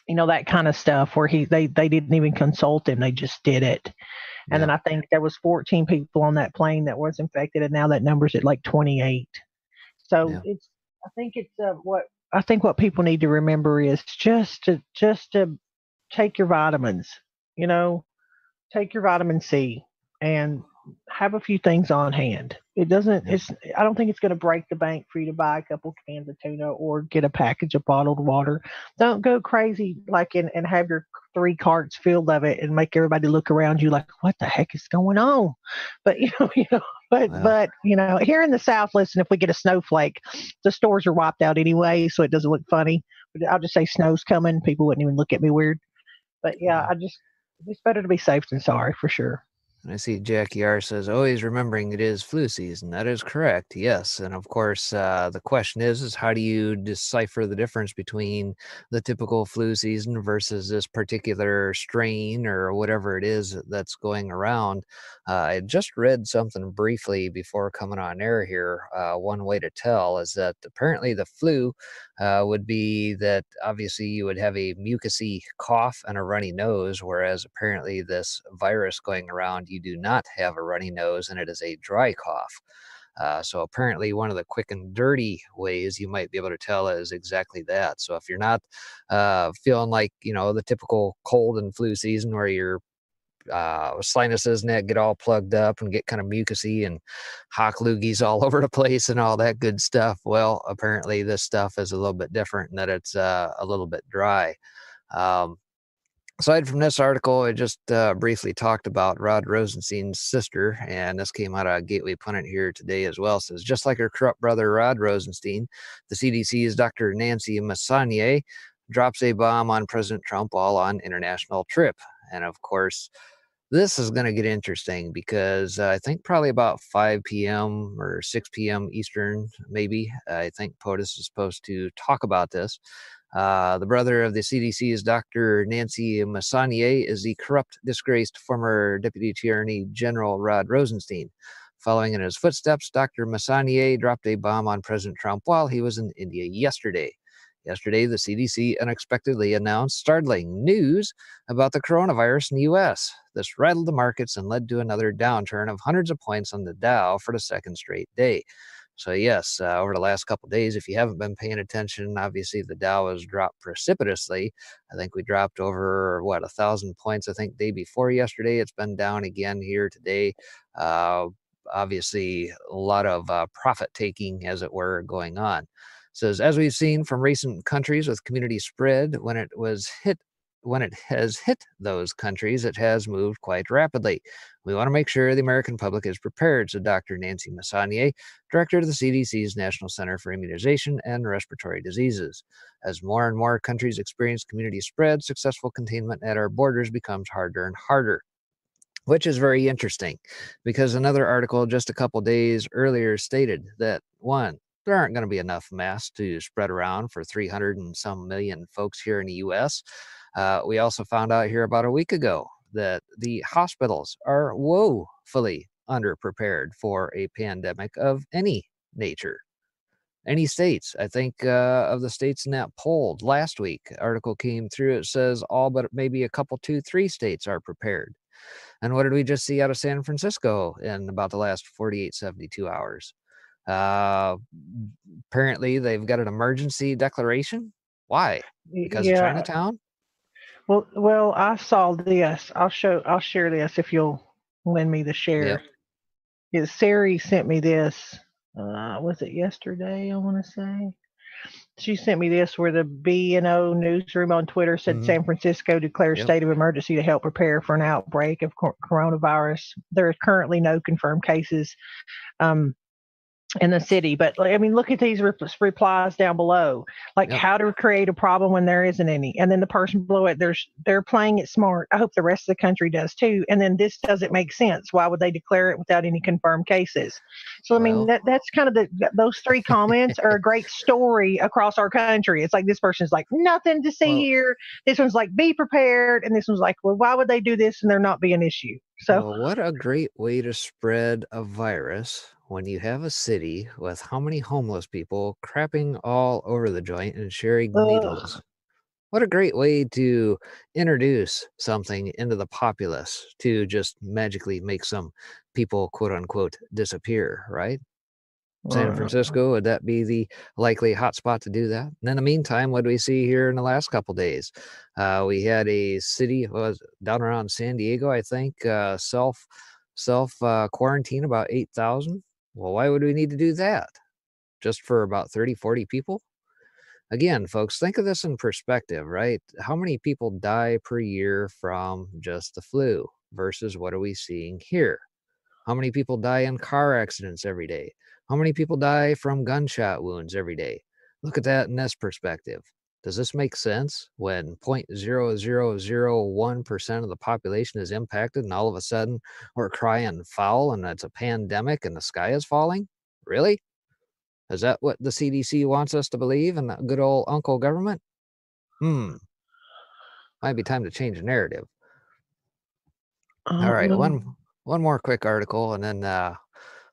that kind of stuff where they didn't even consult him, they just did it. And then I think there was 14 people on that plane that was infected, and now that number's at like 28. So I think what people need to remember is just to take your vitamins. you know, take your vitamin C and have a few things on hand. It doesn't Yep. it's I don't think it's going to break the bank for you to buy a couple cans of tuna or get a package of bottled water. Don't go crazy like and have your 3 carts filled of it and make everybody look around you like what the heck is going on. But Well, but here in the South, listen, if we get a snowflake, the stores are wiped out anyway, so it doesn't look funny. But I'll just say snow's coming, people wouldn't even look at me weird. But yeah, well. it's better to be safe than sorry for sure. And I see Jackie R says, always remembering it is flu season. That is correct. Yes. And of course, the question is how do you decipher the difference between the typical flu season versus this particular strain or whatever it is that's going around? I just read something briefly before coming on air here. One way to tell is that apparently the flu would be that obviously you would have a mucousy cough and a runny nose, whereas apparently this virus going around, you do not have a runny nose and it is a dry cough. So apparently one of the quick and dirty ways you might be able to tell is exactly that. So if you're not feeling like, the typical cold and flu season where you're sinuses and that get all plugged up and get kind of mucusy and hawk loogies all over the place and all that good stuff. Well, apparently this stuff is a little bit different in that it's a little bit dry. Um, Aside from this article, it just briefly talked about Rod Rosenstein's sister, and this came out of Gateway Pundit here today as well. It says, just like her corrupt brother Rod Rosenstein, the CDC's Dr. Nancy Messonnier drops a bomb on President Trump while on international trip. And of course, this is going to get interesting because I think probably about 5 p.m. or 6 p.m. Eastern, maybe. I think POTUS is supposed to talk about this. The brother of the CDC's Dr. Nancy Messonnier is the corrupt, disgraced former Deputy Attorney General Rod Rosenstein. Following in his footsteps, Dr. Messonnier dropped a bomb on President Trump while he was in India yesterday. Yesterday, the CDC unexpectedly announced startling news about the coronavirus in the U.S. This rattled the markets and led to another downturn of hundreds of points on the Dow for the second straight day. So yes, over the last couple of days, if you haven't been paying attention, obviously the Dow has dropped precipitously. I think we dropped over 1,000 points. I think day before yesterday. It's been down again here today. Uh, Obviously, a lot of profit taking, as it were, going on. It says as we've seen from recent countries with community spread, when it has hit those countries, it has moved quite rapidly. We want to make sure the American public is prepared, said Dr. Nancy Messonnier, director of the CDC's National Center for Immunization and Respiratory Diseases. As more and more countries experience community spread, successful containment at our borders becomes harder and harder. Which is very interesting because another article just a couple days earlier stated that one, there aren't going to be enough masks to spread around for 300 and some million folks here in the US. We also found out here about a week ago that the hospitals are woefully underprepared for a pandemic of any nature. Any states, I think of the states in that poll last week, article came through. It says all but maybe a couple, two, three states are prepared. And what did we just see out of San Francisco in about the last 48, 72 hours? Uh, Apparently, they've got an emergency declaration. Why? Because of Yeah. Chinatown? Well, I saw this. I'll share this if you'll lend me the Yep. share. Sari sent me this. Was it yesterday? I want to say she sent me this where the B&O newsroom on Twitter said Hmm. San Francisco declares Yep. state of emergency to help prepare for an outbreak of coronavirus. There are currently no confirmed cases. Um, in the city. But I mean, look at these replies down below. Like Yep. how to create a problem when there isn't any. And then the person below it, they're playing it smart. I hope the rest of the country does too. And then this doesn't make sense. Why would they declare it without any confirmed cases? So I mean, Well, that's kind of those 3 comments are a great story across our country. It's like this person's like nothing to see well, here. This one's like be prepared, and this one's like, well, why would they do this and there not be an issue? So well, what a great way to spread a virus when you have a city with how many homeless people crapping all over the joint and sharing ugh. needles. What a great way to introduce something into the populace to just magically make some people, quote unquote, disappear, right? San Francisco, would that be the likely hotspot to do that? And in the meantime, what do we see here in the last couple days? We had a city was down around San Diego, I think, self quarantine about 8,000. Well, why would we need to do that? Just for about 30, 40 people? Again, folks, think of this in perspective, right? How many people die per year from just the flu versus what are we seeing here? How many people die in car accidents every day? How many people die from gunshot wounds every day? Look at that in this perspective. Does this make sense when 0.0001% of the population is impacted and all of a sudden we're crying foul and it's a pandemic and the sky is falling? Really? Is that what the CDC wants us to believe in the good old Uncle government? Might be time to change the narrative. All right, one more quick article and then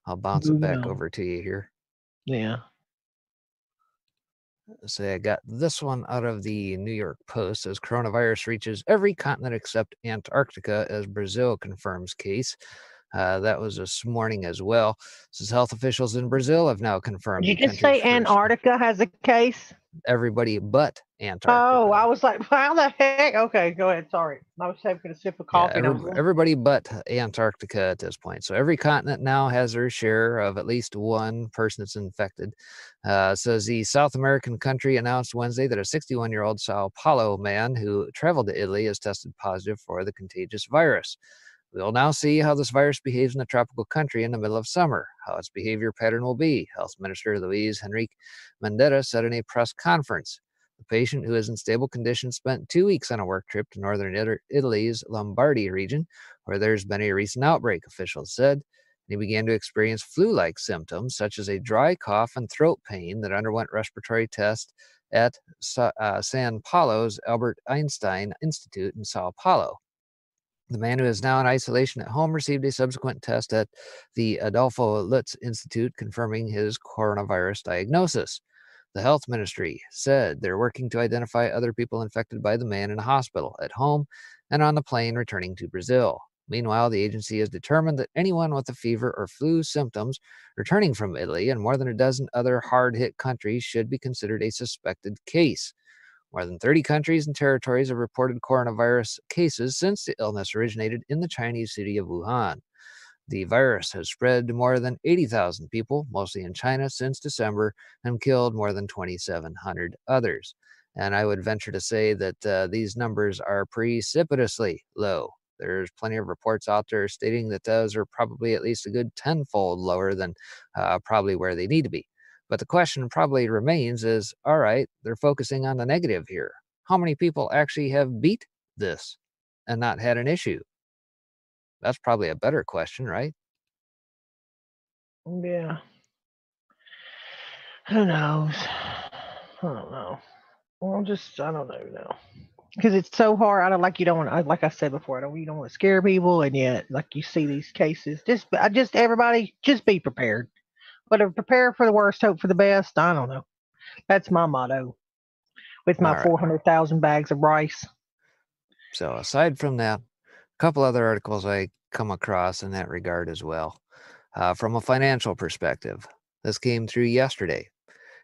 I'll bounce it back over to you here. Yeah. Say I got this one out of the New York Post as coronavirus reaches every continent except Antarctica as Brazil confirms case. That was this morning as well. Says health officials in Brazil have now confirmed. Did you just say Antarctica has a case? Everybody but Antarctica. Oh, I was like, how the heck? Okay, go ahead. Sorry. I was taking a sip of coffee. Yeah, everybody but Antarctica at this point. So every continent now has their share of at least one person that's infected. Says the South American country announced Wednesday that a 61-year-old Sao Paulo man who traveled to Italy has tested positive for the contagious virus. We'll now see how this virus behaves in a tropical country in the middle of summer, how its behavior pattern will be, Health Minister Luiz Henrique Mandetta said in a press conference. The patient, who is in stable condition, spent 2 weeks on a work trip to northern Italy's Lombardy region, where there's been a recent outbreak, officials said. He began to experience flu-like symptoms, such as a dry cough and throat pain that underwent respiratory tests at San Paulo's Albert Einstein Institute in Sao Paulo. The man, who is now in isolation at home, received a subsequent test at the Adolfo Lutz Institute confirming his coronavirus diagnosis. The health ministry said they're working to identify other people infected by the man in a hospital, at home, and on the plane returning to Brazil. Meanwhile, the agency has determined that anyone with a fever or flu symptoms returning from Italy and more than a dozen other hard-hit countries should be considered a suspected case. More than 30 countries and territories have reported coronavirus cases since the illness originated in the Chinese city of Wuhan. The virus has spread to more than 80,000 people, mostly in China, since December and killed more than 2,700 others. And I would venture to say that these numbers are precipitously low. There's plenty of reports out there stating that those are probably at least a good tenfold lower than probably where they need to be. But the question probably remains is, all right, they're focusing on the negative here. How many people actually have beat this and not had an issue? That's probably a better question, right? Yeah. Who knows? I don't know. Well, I don't know now. Because it's so hard. I don't like, you don't want, like I said before, you don't want to scare people, and yet, like, you see these cases. Everybody, just be prepared. But prepare for the worst, hope for the best. I don't know. That's my motto with my 400,000 bags of rice. So aside from that, a couple other articles I come across in that regard as well. From a financial perspective, this came through yesterday.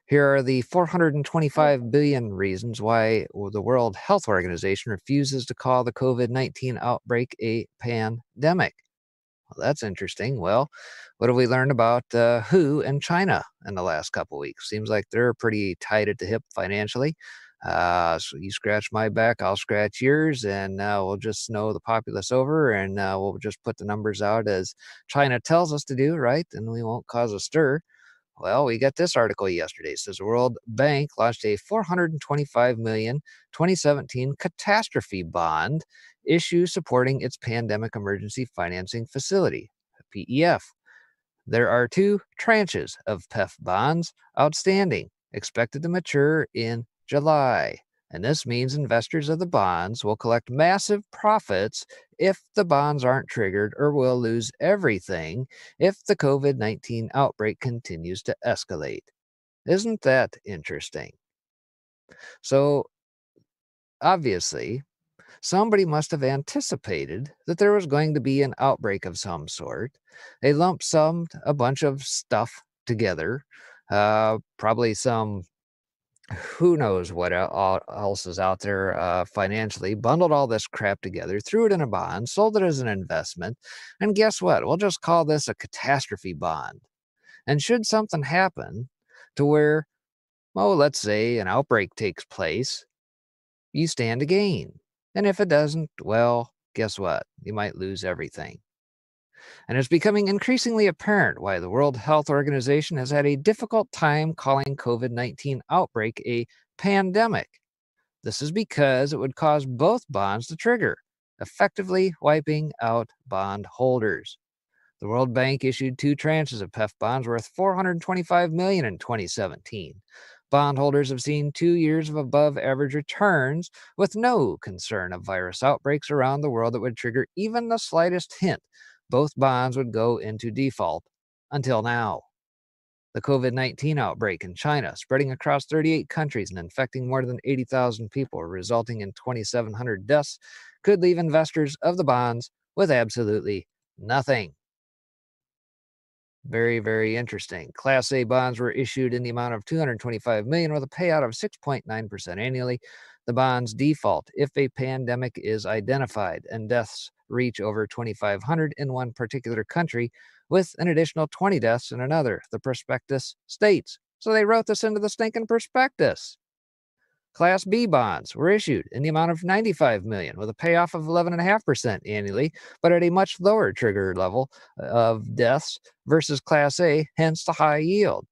Here are the 425 billion reasons why the World Health Organization refuses to call the COVID-19 outbreak a pandemic. Well, that's interesting. Well, what have we learned about WHO and China in the last couple weeks? Seems like they're pretty tied at the hip financially. So you scratch my back, I'll scratch yours, and we'll just snow the populace over, and we'll just put the numbers out as China tells us to do, right? And we won't cause a stir. Well, we got this article yesterday. It says the World Bank launched a $425 million 2017 catastrophe bond issue supporting its pandemic emergency financing facility, PEF. There are 2 tranches of PEF bonds outstanding, expected to mature in July. And this means investors of the bonds will collect massive profits if the bonds aren't triggered, or will lose everything if the COVID-19 outbreak continues to escalate. Isn't that interesting? So, obviously, somebody must have anticipated that there was going to be an outbreak of some sort. They lump summed a bunch of stuff together, probably some, who knows what else is out there financially, bundled all this crap together, threw it in a bond, sold it as an investment, and guess what? We'll just call this a catastrophe bond. And should something happen to where, well, let's say an outbreak takes place, you stand to gain. And if it doesn't, well, guess what? You might lose everything. And it's becoming increasingly apparent why the World Health Organization has had a difficult time calling COVID-19 outbreak a pandemic. This is because it would cause both bonds to trigger, effectively wiping out bond holders. The World Bank issued 2 tranches of PEF bonds worth $425 million in 2017. Bondholders have seen 2 years of above-average returns with no concern of virus outbreaks around the world that would trigger even the slightest hint both bonds would go into default until now. The COVID-19 outbreak in China, spreading across 38 countries and infecting more than 80,000 people, resulting in 2,700 deaths, could leave investors of the bonds with absolutely nothing. Very, very interesting. Class A bonds were issued in the amount of $225 million with a payout of 6.9% annually. The bonds default if a pandemic is identified and deaths reach over 2,500 in one particular country, with an additional 20 deaths in another, the prospectus states. So they wrote this into the stinking prospectus. Class B bonds were issued in the amount of $95 million with a payoff of 11.5% annually, but at a much lower trigger level of deaths versus Class A, hence the high yield.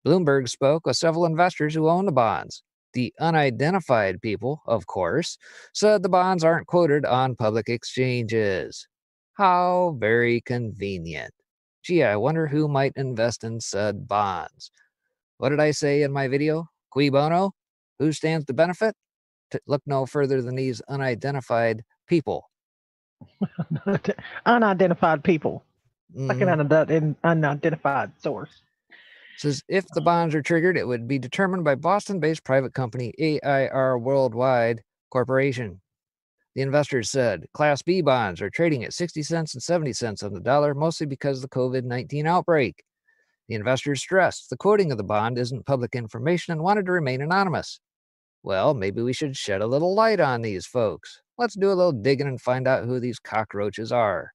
Bloomberg spoke with several investors who own the bonds. The unidentified people, of course, said the bonds aren't quoted on public exchanges. How very convenient. Gee, I wonder who might invest in said bonds. What did I say in my video? Cui bono? Who stands to benefit? Look no further than these unidentified people. Unidentified people. Like Mhm. an unidentified source. Says if the bonds are triggered, it would be determined by Boston-based private company AIR Worldwide Corporation. The investors said Class B bonds are trading at 60 cents and 70 cents on the dollar, mostly because of the COVID-19 outbreak. The investors stressed the quoting of the bond isn't public information and wanted to remain anonymous. Well, maybe we should shed a little light on these folks. Let's do a little digging and find out who these cockroaches are.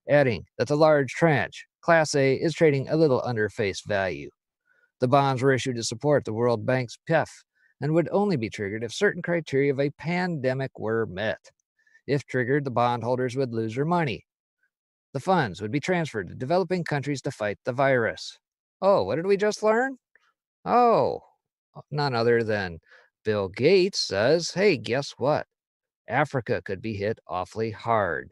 Adding that the large tranche, Class A, is trading a little under face value. The bonds were issued to support the World Bank's PEF and would only be triggered if certain criteria of a pandemic were met. If triggered, the bondholders would lose their money. The funds would be transferred to developing countries to fight the virus. Oh, what did we just learn? Oh, none other than Bill Gates says, hey, guess what? Africa could be hit awfully hard.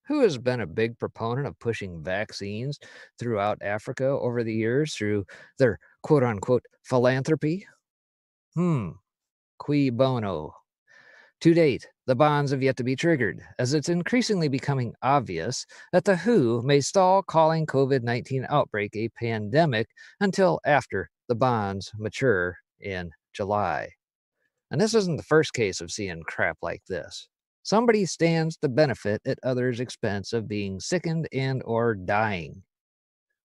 Who has been a big proponent of pushing vaccines throughout Africa over the years through their quote-unquote philanthropy? Cui bono? To date, the bonds have yet to be triggered, as it's increasingly becoming obvious that the WHO may stall calling COVID-19 outbreak a pandemic until after the bonds mature in July. And this isn't the first case of seeing crap like this. Somebody stands to benefit at others' expense of being sickened and or dying.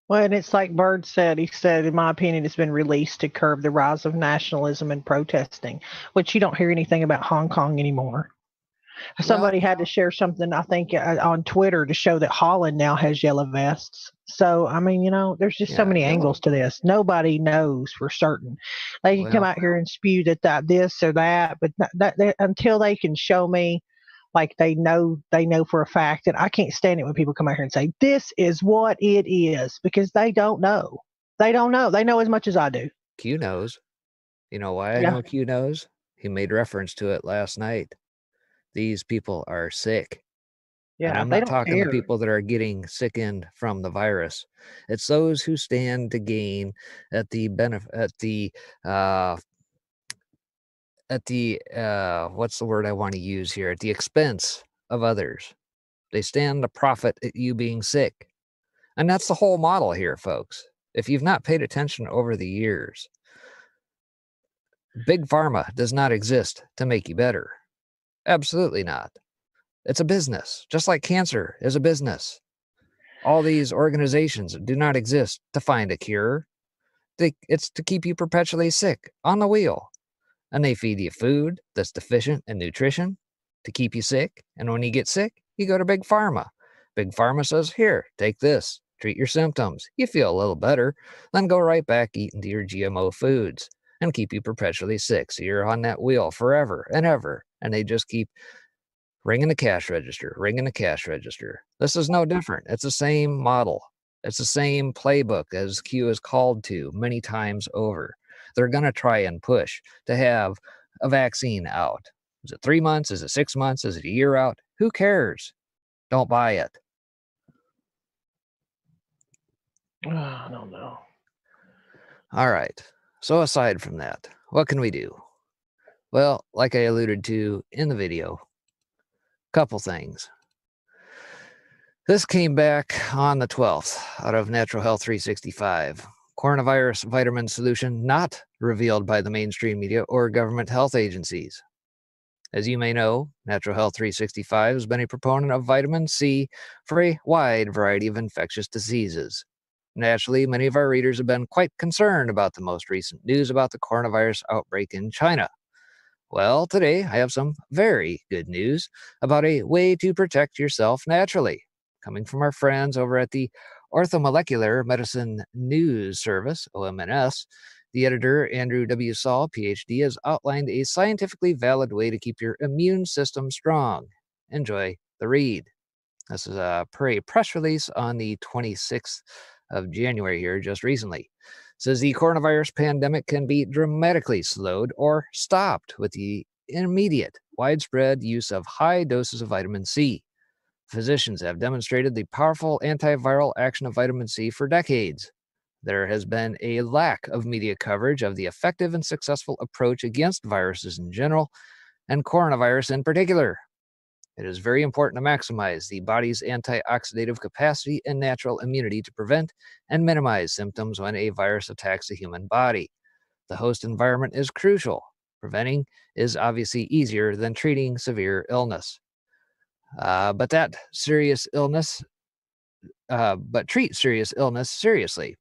Well, and it's like Bird said. He said, in my opinion, it's been released to curb the rise of nationalism and protesting, which you don't hear anything about Hong Kong anymore. Well, Somebody had to share something, I think, on Twitter to show that Holland now has yellow vests. So, I mean, there's just so yeah, many yellow. angles to this. Nobody knows for certain. They can come Well, out here and spew that this or that, but until they can show me, like they know for a fact, that I can't stand it when people come out here and say this is what it is, because they don't know. They don't know. They know as much as I do. Q knows. You know why I Yeah, know Q knows? He made reference to it last night. These people are sick. And yeah. I'm They not don't talking the care. people that are getting sickened from the virus. It's those who stand to gain at the benefit uh at the what's the word I want to use here? At the expense of others. They stand to profit at you being sick. And that's the whole model here, folks. If you've not paid attention over the years, Big Pharma does not exist to make you better. Absolutely not. It's a business, just like cancer is a business. All these organizations do not exist to find a cure. It's to keep you perpetually sick on the wheel. And they feed you food that's deficient in nutrition to keep you sick. And when you get sick, you go to Big Pharma. Big Pharma says, here, take this, treat your symptoms. You feel a little better, then go right back eating to your GMO foods and keep you perpetually sick. So you're on that wheel forever and ever. And they just keep ringing the cash register, ringing the cash register. This is no different. It's the same model. It's the same playbook as Q is called to many times over. They're going to try and push to have a vaccine out. Is it 3 months? Is it 6 months? Is it a year out? Who cares? Don't buy it. I don't know. All right. So aside from that, what can we do? Well, like I alluded to in the video, couple things. This came back on the 12th out of Natural Health 365. Coronavirus vitamin solution not revealed by the mainstream media or government health agencies. As you may know, Natural Health 365 has been a proponent of vitamin C for a wide variety of infectious diseases. Naturally, many of our readers have been quite concerned about the most recent news about the coronavirus outbreak in China. Well, today I have some very good news about a way to protect yourself naturally, coming from our friends over at the Orthomolecular Medicine News Service, OMNS. The editor, Andrew W. Saul, PhD, has outlined a scientifically valid way to keep your immune system strong. Enjoy the read. This is per a press release on the 26th of January here, just recently. It says the coronavirus pandemic can be dramatically slowed or stopped with the immediate, widespread use of high doses of vitamin C. Physicians have demonstrated the powerful antiviral action of vitamin C for decades. There has been a lack of media coverage of the effective and successful approach against viruses in general, and coronavirus in particular. It is very important to maximize the body's antioxidative capacity and natural immunity to prevent and minimize symptoms when a virus attacks the human body. The host environment is crucial. Preventing is obviously easier than treating severe illness. But treat serious illness seriously.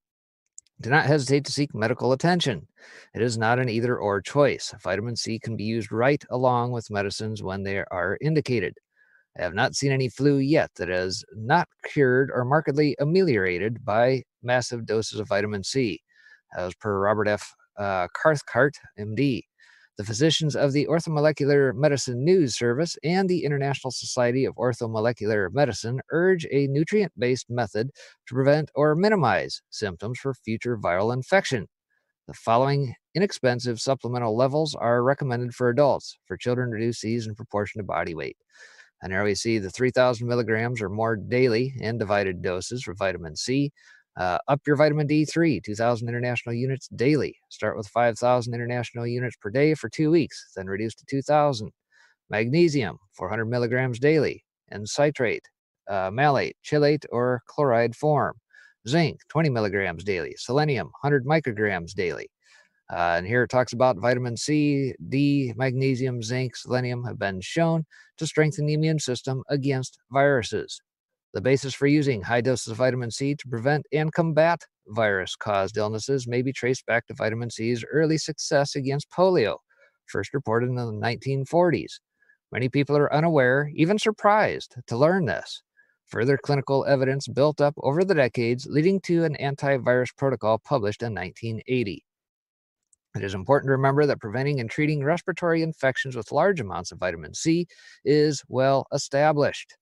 Do not hesitate to seek medical attention. It is not an either or choice. Vitamin C can be used right along with medicines when they are indicated. I have not seen any flu yet that is not cured or markedly ameliorated by massive doses of vitamin C, as per Robert F. Cathcart, MD. The physicians of the Orthomolecular Medicine News Service and the International Society of Orthomolecular Medicine urge a nutrient-based method to prevent or minimize symptoms for future viral infection. The following inexpensive supplemental levels are recommended for adults. For children, reduce these in proportion to body weight. And there we see the 3,000 milligrams or more daily in divided doses for vitamin C. Up your vitamin D3, 2,000 international units daily. Start with 5,000 international units per day for 2 weeks, then reduce to 2,000. Magnesium, 400 milligrams daily in citrate, malate, chelate, or chloride form. Zinc, 20 milligrams daily. Selenium, 100 micrograms daily. And here it talks about vitamin C, D, magnesium, zinc, selenium have been shown to strengthen the immune system against viruses. The basis for using high doses of vitamin C to prevent and combat virus-caused illnesses may be traced back to vitamin C's early success against polio, first reported in the 1940s. Many people are unaware, even surprised, to learn this. Further clinical evidence built up over the decades, leading to an antivirus protocol published in 1980. It is important to remember that preventing and treating respiratory infections with large amounts of vitamin C is well established.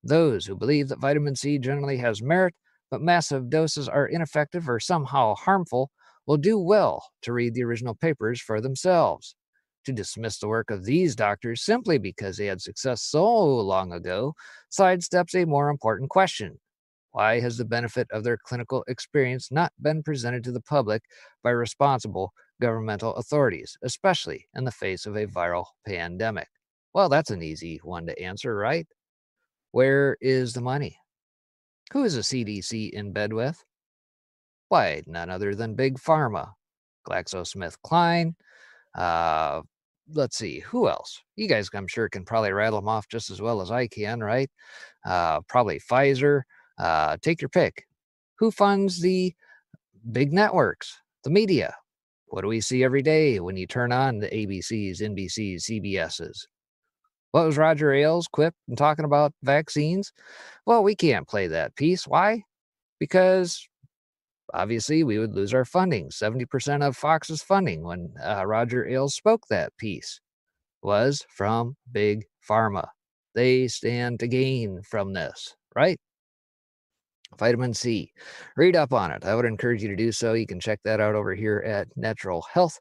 Those who believe that vitamin C generally has merit, but massive doses are ineffective or somehow harmful, will do well to read the original papers for themselves. To dismiss the work of these doctors simply because they had success so long ago sidesteps a more important question. Why has the benefit of their clinical experience not been presented to the public by responsible governmental authorities, especially in the face of a viral pandemic? Well, that's an easy one to answer, right? Where is the money? Who is the CDC in bed with? Why, none other than Big Pharma, GlaxoSmithKline. Let's see, who else? You guys, I'm sure, can probably rattle them off just as well as I can, right? Probably Pfizer. Take your pick. Who funds the big networks, the media? What do we see every day when you turn on the ABCs, NBCs, CBSs? What was Roger Ailes quip and talking about vaccines? Well, we can't play that piece. Why? Because obviously we would lose our funding. 70% of Fox's funding when Roger Ailes spoke that piece was from Big Pharma. They stand to gain from this, right? Vitamin C. Read up on it. I would encourage you to do so. You can check that out over here at Natural Health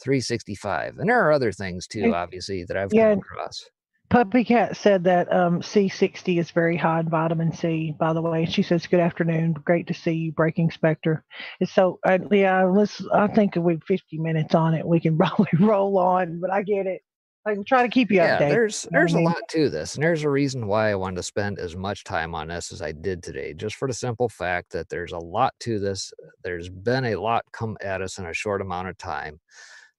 365. And there are other things too, obviously, that I've come across. Puppy Cat said that C60 is very high in vitamin C, by the way. She says, good afternoon. Great to see you, Breaking Spectre. It's so, I think if we're 50 minutes on it, we can probably roll on, but I get it. I can try to keep you updated. There's a lot to this, and there's a reason why I wanted to spend as much time on this as I did today, just for the simple fact that there's a lot to this. There's been a lot come at us in a short amount of time,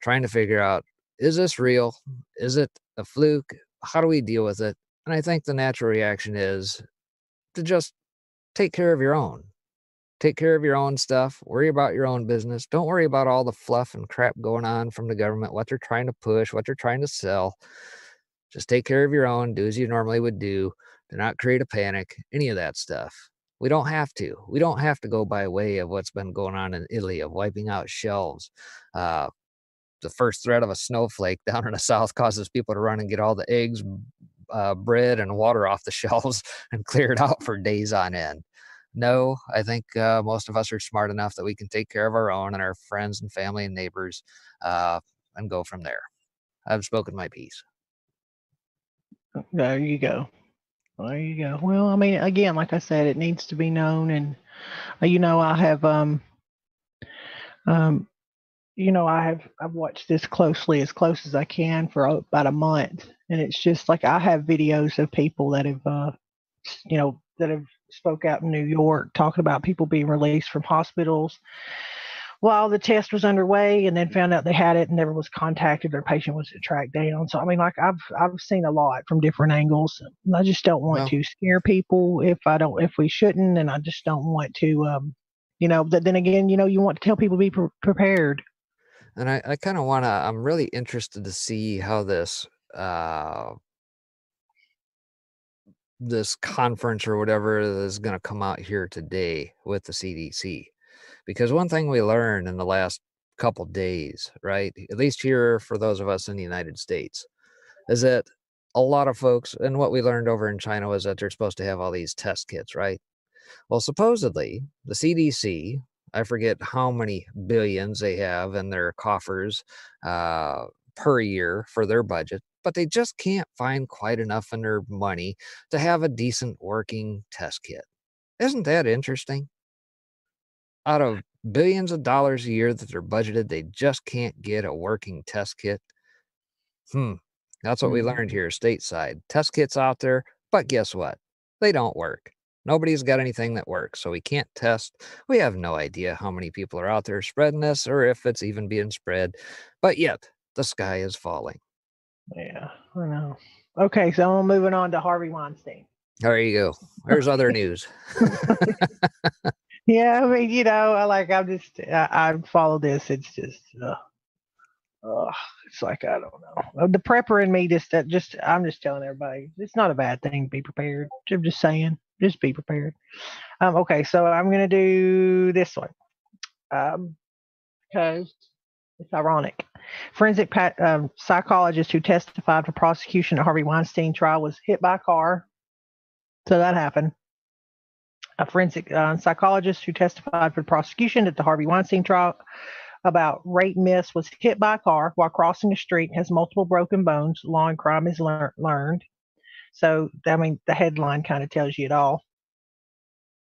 trying to figure out, is this real? Is it a fluke? How do we deal with it? And I think the natural reaction is to just take care of your own. Take care of your own stuff. Worry about your own business. Don't worry about all the fluff and crap going on from the government, what they're trying to push, what they're trying to sell. Just take care of your own. Do as you normally would do. Do not create a panic, any of that stuff. We don't have to. We don't have to go by way of what's been going on in Italy of wiping out shelves. The first threat of a snowflake down in the south causes people to run and get all the eggs, bread, and water off the shelves and clear it out for days on end. No, I think most of us are smart enough that we can take care of our own and our friends and family and neighbors and go from there. I've spoken my piece. There you go. There you go. Well, I mean, again, like I said, it needs to be known, and I have I've watched this closely, as close as I can, for about a month, and it's just like I have videos of people that have that have spoke out in New York talking about people being released from hospitals while the test was underway, and then found out they had it and never was contacted. Their patient was tracked down. So I mean, like I've seen a lot from different angles. I just don't want to scare people if we shouldn't, and I just don't want to. But then again, you want to tell people to be prepared. And I kind of want to. I'm really interested to see how this this conference or whatever is going to come out here today with the CDC. Because one thing we learned in the last couple days, right, at least here for those of us in the United States, is that a lot of folks, and what we learned over in China was that they're supposed to have all these test kits, right? Well, supposedly the CDC, I forget how many billions they have in their coffers per year for their budget, but they just can't find quite enough in their money to have a decent working test kit. Isn't that interesting? Out of billions of dollars a year that they're budgeted, they just can't get a working test kit. That's what we learned here stateside. Test kits out there, but guess what? They don't work. Nobody's got anything that works, so we can't test. We have no idea how many people are out there spreading this or if it's even being spread, but yet the sky is falling. Yeah, I know. Okay, so I'm moving on to Harvey Weinstein. There you go. There's other news. Yeah, I mean, I follow this. It's just, it's like, I don't know. The prepper in me I'm just telling everybody, it's not a bad thing to be prepared. I'm just saying, just be prepared. Okay, so I'm going to do this one. Because it's ironic. Forensic psychologist who testified for prosecution at Harvey Weinstein trial was hit by a car. So that happened. A forensic psychologist who testified for the prosecution at the Harvey Weinstein trial about rape myths was hit by a car while crossing a street, has multiple broken bones. Law and crime is learned. So, I mean, the headline kind of tells you it all.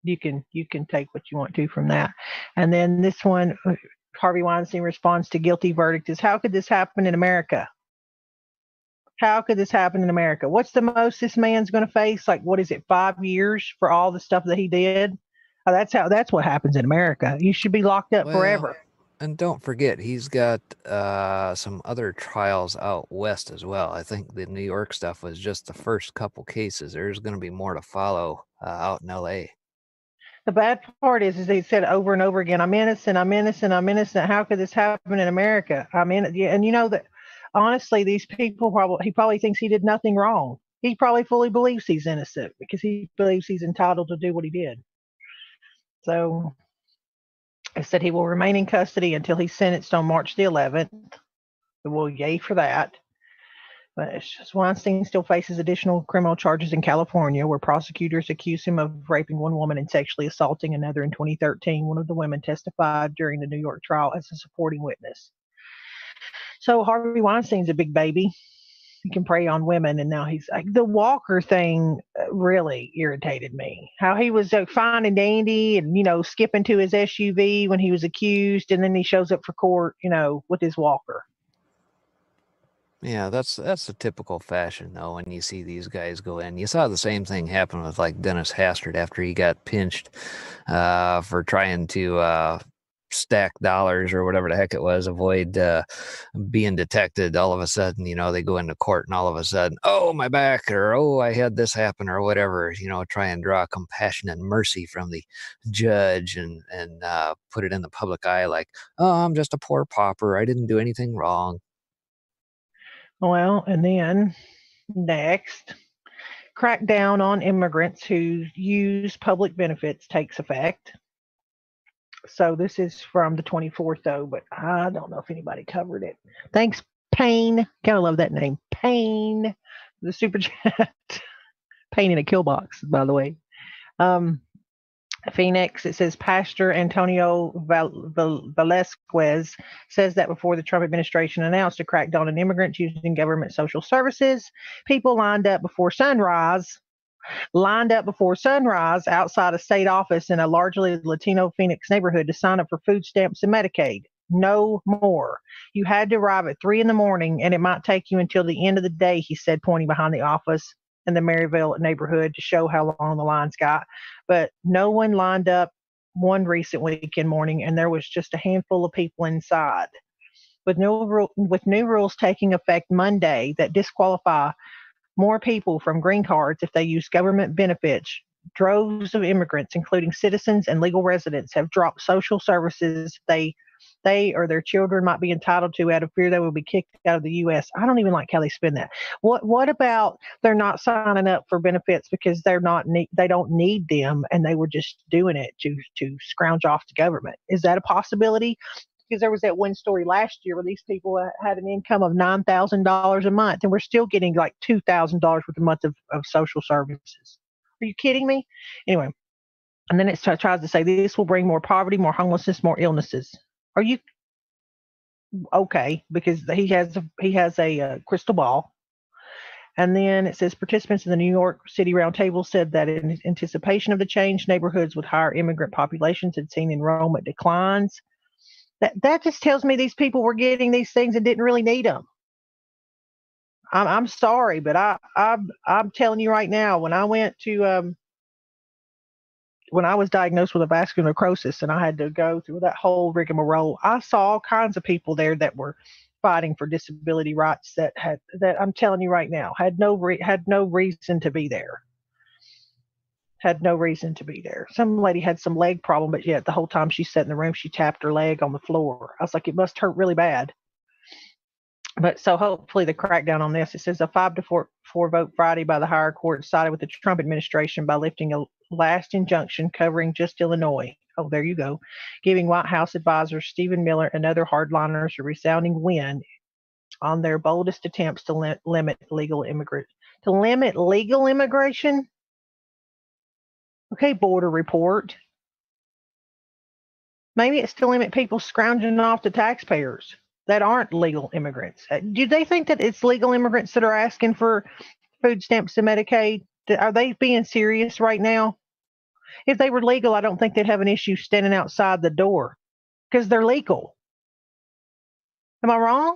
You can take what you want to from that. And then this one, Harvey Weinstein responds to guilty verdict is, how could this happen in America? How could this happen in America? What's the most this man's going to face? Like, what is it, 5 years for all the stuff that he did? That's what happens in America. You should be locked up forever. And don't forget, he's got some other trials out west as well. I think the New York stuff was just the first couple cases. There's going to be more to follow out in LA. The bad part is they said over and over again, "I'm innocent. I'm innocent. I'm innocent. How could this happen in America? I'm in." Yeah, and you know that honestly, these people he probably thinks he did nothing wrong. He probably fully believes he's innocent because he believes he's entitled to do what he did. So I said he will remain in custody until he's sentenced on March the 11th. Well, yay for that. But Weinstein still faces additional criminal charges in California, where prosecutors accuse him of raping one woman and sexually assaulting another in 2013. One of the women testified during the New York trial as a supporting witness. So Harvey Weinstein's a big baby. He can prey on women, and now he's like the Walker thing really irritated me. How he was fine and dandy, and skipping to his SUV when he was accused, and then he shows up for court, with his walker. Yeah, that's a typical fashion though. When you see these guys go in, you saw the same thing happen with like Dennis Hastert after he got pinched for trying to stack dollars or whatever the heck it was, avoid being detected. All of a sudden, they go into court and all of a sudden, oh, my back, or oh, I had this happen or whatever, try and draw compassion and mercy from the judge and put it in the public eye like, oh, I'm just a poor pauper. I didn't do anything wrong. Well, and then next, crackdown on immigrants who use public benefits takes effect. So this is from the 24th, though, but I don't know if anybody covered it. Thanks, Payne. Kind of love that name, Payne. The super chat. Payne in a kill box, by the way. Phoenix, it says Pastor Antonio Velasquez says that before the Trump administration announced a crackdown on immigrants using government social services, people lined up before sunrise outside a state office in a largely Latino Phoenix neighborhood to sign up for food stamps and Medicaid. No more. You had to arrive at 3 a.m, and it might take you until the end of the day, he said, pointing behind the office in the Maryville neighborhood to show how long the lines got. But no one lined up one recent weekend morning, and there was just a handful of people inside. With new rules taking effect Monday that disqualify more people from green cards if they use government benefits, droves of immigrants, including citizens and legal residents, have dropped social services they or their children might be entitled to out of fear they will be kicked out of the U.S. I don't even like how they spin that. What about they're not signing up for benefits because they don't need them and they were just doing it to scrounge off the government? Is that a possibility? Because there was that one story last year where these people had an income of $9,000 a month and we're still getting like $2,000 worth a month of social services. Are you kidding me? Anyway, and then it tries to say this will bring more poverty, more homelessness, more illnesses. Are you okay? Because he has a crystal ball. And then it says participants in the New York City Roundtable said that in anticipation of the change, neighborhoods with higher immigrant populations had seen enrollment declines. That just tells me these people were getting these things and didn't really need them. I'm sorry, but I'm telling you right now, when I went to when I was diagnosed with a vascular necrosis and I had to go through that whole rigmarole, I saw all kinds of people there that were fighting for disability rights that I'm telling you right now had no reason to be there. Had no reason to be there. Some lady had some leg problem, but yet the whole time she sat in the room, she tapped her leg on the floor. I was like, it must hurt really bad. But so hopefully the crackdown on this, it says a 5-4 vote Friday by the higher court sided with the Trump administration by lifting a last injunction covering just Illinois. Oh, there you go. Giving White House advisor Stephen Miller and other hardliners a resounding win on their boldest attempts to limit legal immigration. Okay, border report. Maybe it's to limit people scrounging off the taxpayers that aren't legal immigrants. Do they think that it's legal immigrants that are asking for food stamps and Medicaid? Are they being serious right now? If they were legal, I don't think they'd have an issue standing outside the door because they're legal. Am I wrong?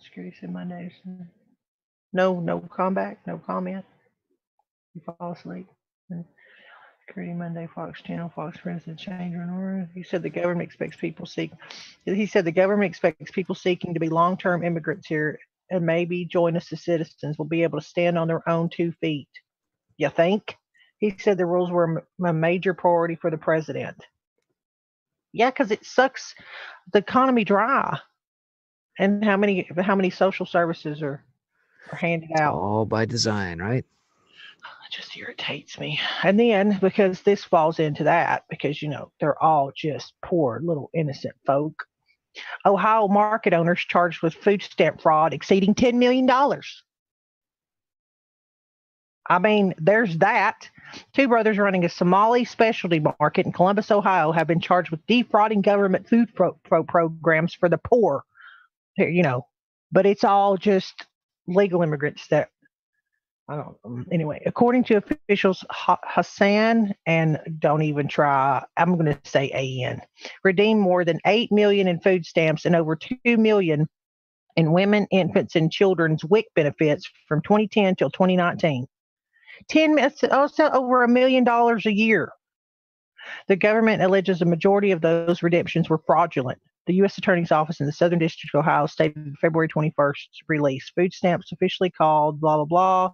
Security said Monday. No comeback, no comment. You fall asleep. Security Monday, Fox Channel, Fox Friends, the change in order. He said the government expects people seeking to be long-term immigrants here and maybe join us as citizens will be able to stand on their own 2 feet. You think? He said the rules were a major priority for the president. Yeah, because it sucks the economy dry. And how many social services are handed It's out? all by design, right? It just irritates me. And then because this falls into that, because they're all just poor little innocent folk. Ohio market owners charged with food stamp fraud exceeding $10 million. I mean, there's that. Two brothers running a Somali specialty market in Columbus, Ohio, have been charged with defrauding government food programs for the poor. But it's all just legal immigrants that I don't. Anyway, according to officials, Hassan and don't even try. I'm going to say AN redeemed more than 8 million in food stamps and over 2 million in women, infants, and children's WIC benefits from 2010 till 2019. Also over $1 million a year. The government alleges a majority of those redemptions were fraudulent. The U.S. Attorney's Office in the Southern District of Ohio stated February 21st release. Food stamps officially called blah, blah, blah.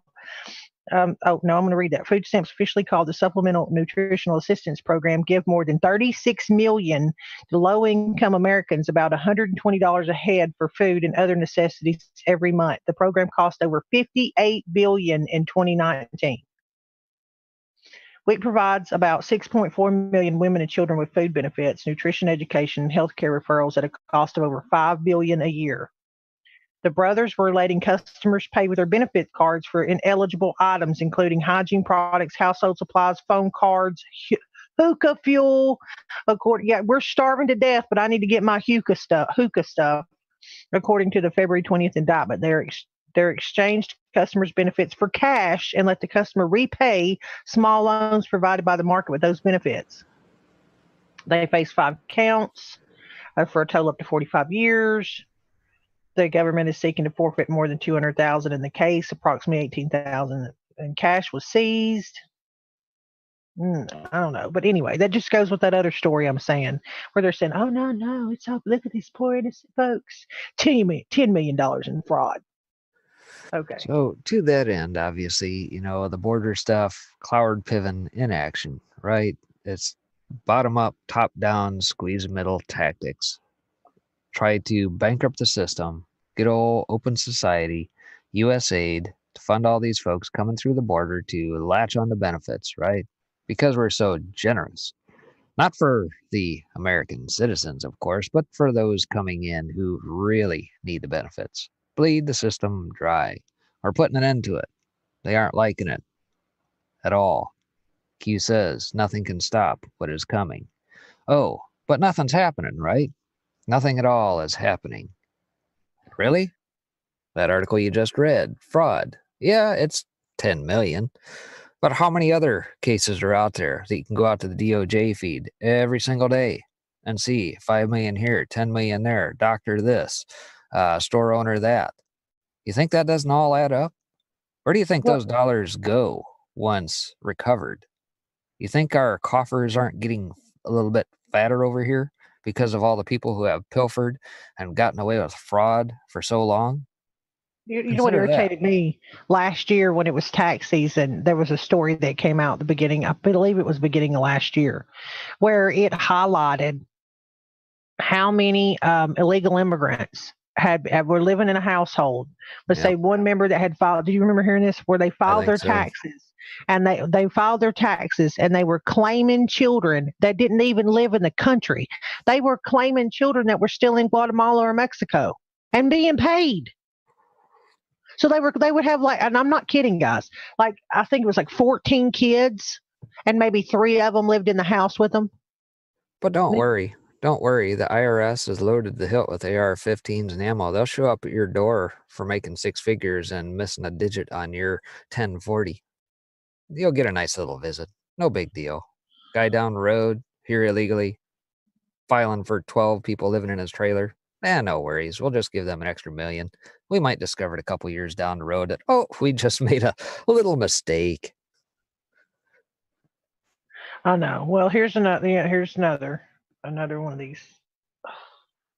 Oh, no, I'm going to read that. Food stamps officially called the Supplemental Nutritional Assistance Program give more than $36 million to low-income Americans, about $120 a head for food and other necessities every month. The program cost over $58 billion in 2019. WIC provides about 6.4 million women and children with food benefits, nutrition education, and healthcare referrals at a cost of over $5 billion a year. The brothers were letting customers pay with their benefit cards for ineligible items, including hygiene products, household supplies, phone cards, hookah fuel. We're starving to death, but I need to get my hookah stuff. According to the February 20th indictment, they're exchanged customers' benefits for cash and let the customer repay small loans provided by the market with those benefits. They face 5 counts for a total up to 45 years. The government is seeking to forfeit more than $200,000 in the case. Approximately $18,000 in cash was seized. I don't know, but anyway, that just goes with that other story I'm saying, where they're saying, "Oh no, it's up. Look at these poor innocent folks. $10 million in fraud." Okay. So to that end, obviously, the border stuff, Cloward Piven in action, right? It's bottom up, top down, squeeze middle tactics. Try to bankrupt the system, get all open society, US aid to fund all these folks coming through the border to latch on to benefits, right? Because we're so generous. Not for the American citizens, of course, but for those coming in who really need the benefits. Bleed the system dry. We're putting an end to it. They aren't liking it at all. Q says nothing can stop what is coming. Oh, but nothing's happening, right? Nothing at all is happening. Really? That article you just read, fraud. Yeah, it's 10 million. But how many other cases are out there that you can go out to the DOJ feed every single day and see 5 million here, 10 million there, doctor this, store owner that? You think that doesn't all add up? Where do you think Well, those dollars go once recovered? You think our coffers aren't getting a little bit fatter over here because of all the people who have pilfered and gotten away with fraud for so long? you know what Consider that. irritated me last year when it was tax season? There was a story that came out at the beginning. I believe it was beginning of last year, where it highlighted how many illegal immigrants were living in a household. Let's Yep, say one member that had filed. Do you remember hearing this? Where they I filed think their so. taxes, and they filed their taxes, and they were claiming children that didn't even live in the country. They were claiming children that were still in Guatemala or Mexico and being paid. So they would have, like, and I'm not kidding, guys. Like, I think it was like 14 kids, and maybe 3 of them lived in the house with them. But don't worry. Don't worry. The IRS is loaded the hilt with AR-15s and ammo. They'll show up at your door for making 6 figures and missing a digit on your 1040. You'll get a nice little visit. No big deal. Guy down the road, here illegally, filing for 12 people living in his trailer. No worries. We'll just give them an extra million. We might discover it a couple years down the road that, oh, we just made a little mistake. I know. Well, here's another. Yeah, here's another one of these. Oh,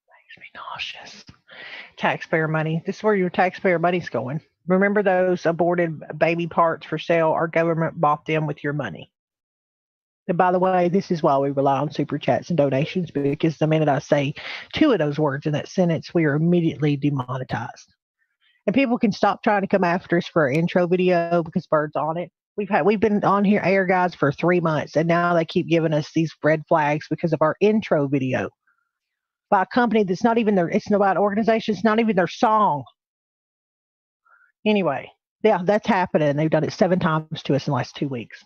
makes me nauseous. Taxpayer money. This is where your taxpayer money's going. Remember those aborted baby parts for sale? Our government bought them with your money. And by the way, this is why we rely on super chats and donations, because the minute I say 2 of those words in that sentence, we are immediately demonetized. And people can stop trying to come after us for our intro video because Bird's on it. We've been on here air, guys, for 3 months, and now they keep giving us these red flags because of our intro video by a company that's not even it's not about organization, it's not even their song. Anyway, yeah, that's happening. They've done it 7 times to us in the last 2 weeks.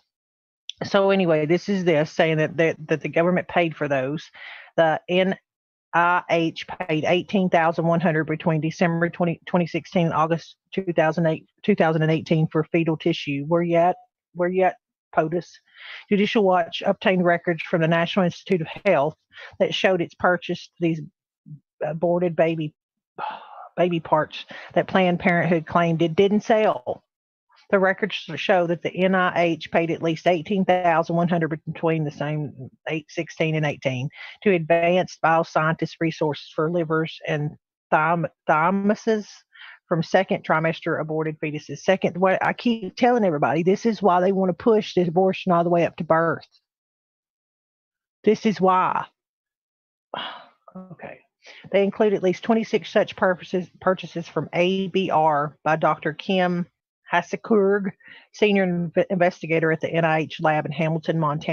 So anyway, this is saying that the government paid for those. The NIH paid $18,100 between December 2016 and August 2018 for fetal tissue. Where you at, POTUS? Judicial Watch obtained records from the National Institute of Health that showed it's purchased these aborted baby parts that Planned Parenthood claimed it didn't sell. The records show that the NIH paid at least $18,100 between the same 16 and 18 to advanced bioscientist resources for livers and thymuses from second trimester aborted fetuses. Second, what I keep telling everybody, this is why they want to push this abortion all the way up to birth. This is why. Okay. They include at least 26 such purchases from ABR by Dr. Kim Hassekurg, senior investigator at the NIH lab in Hamilton, Montana.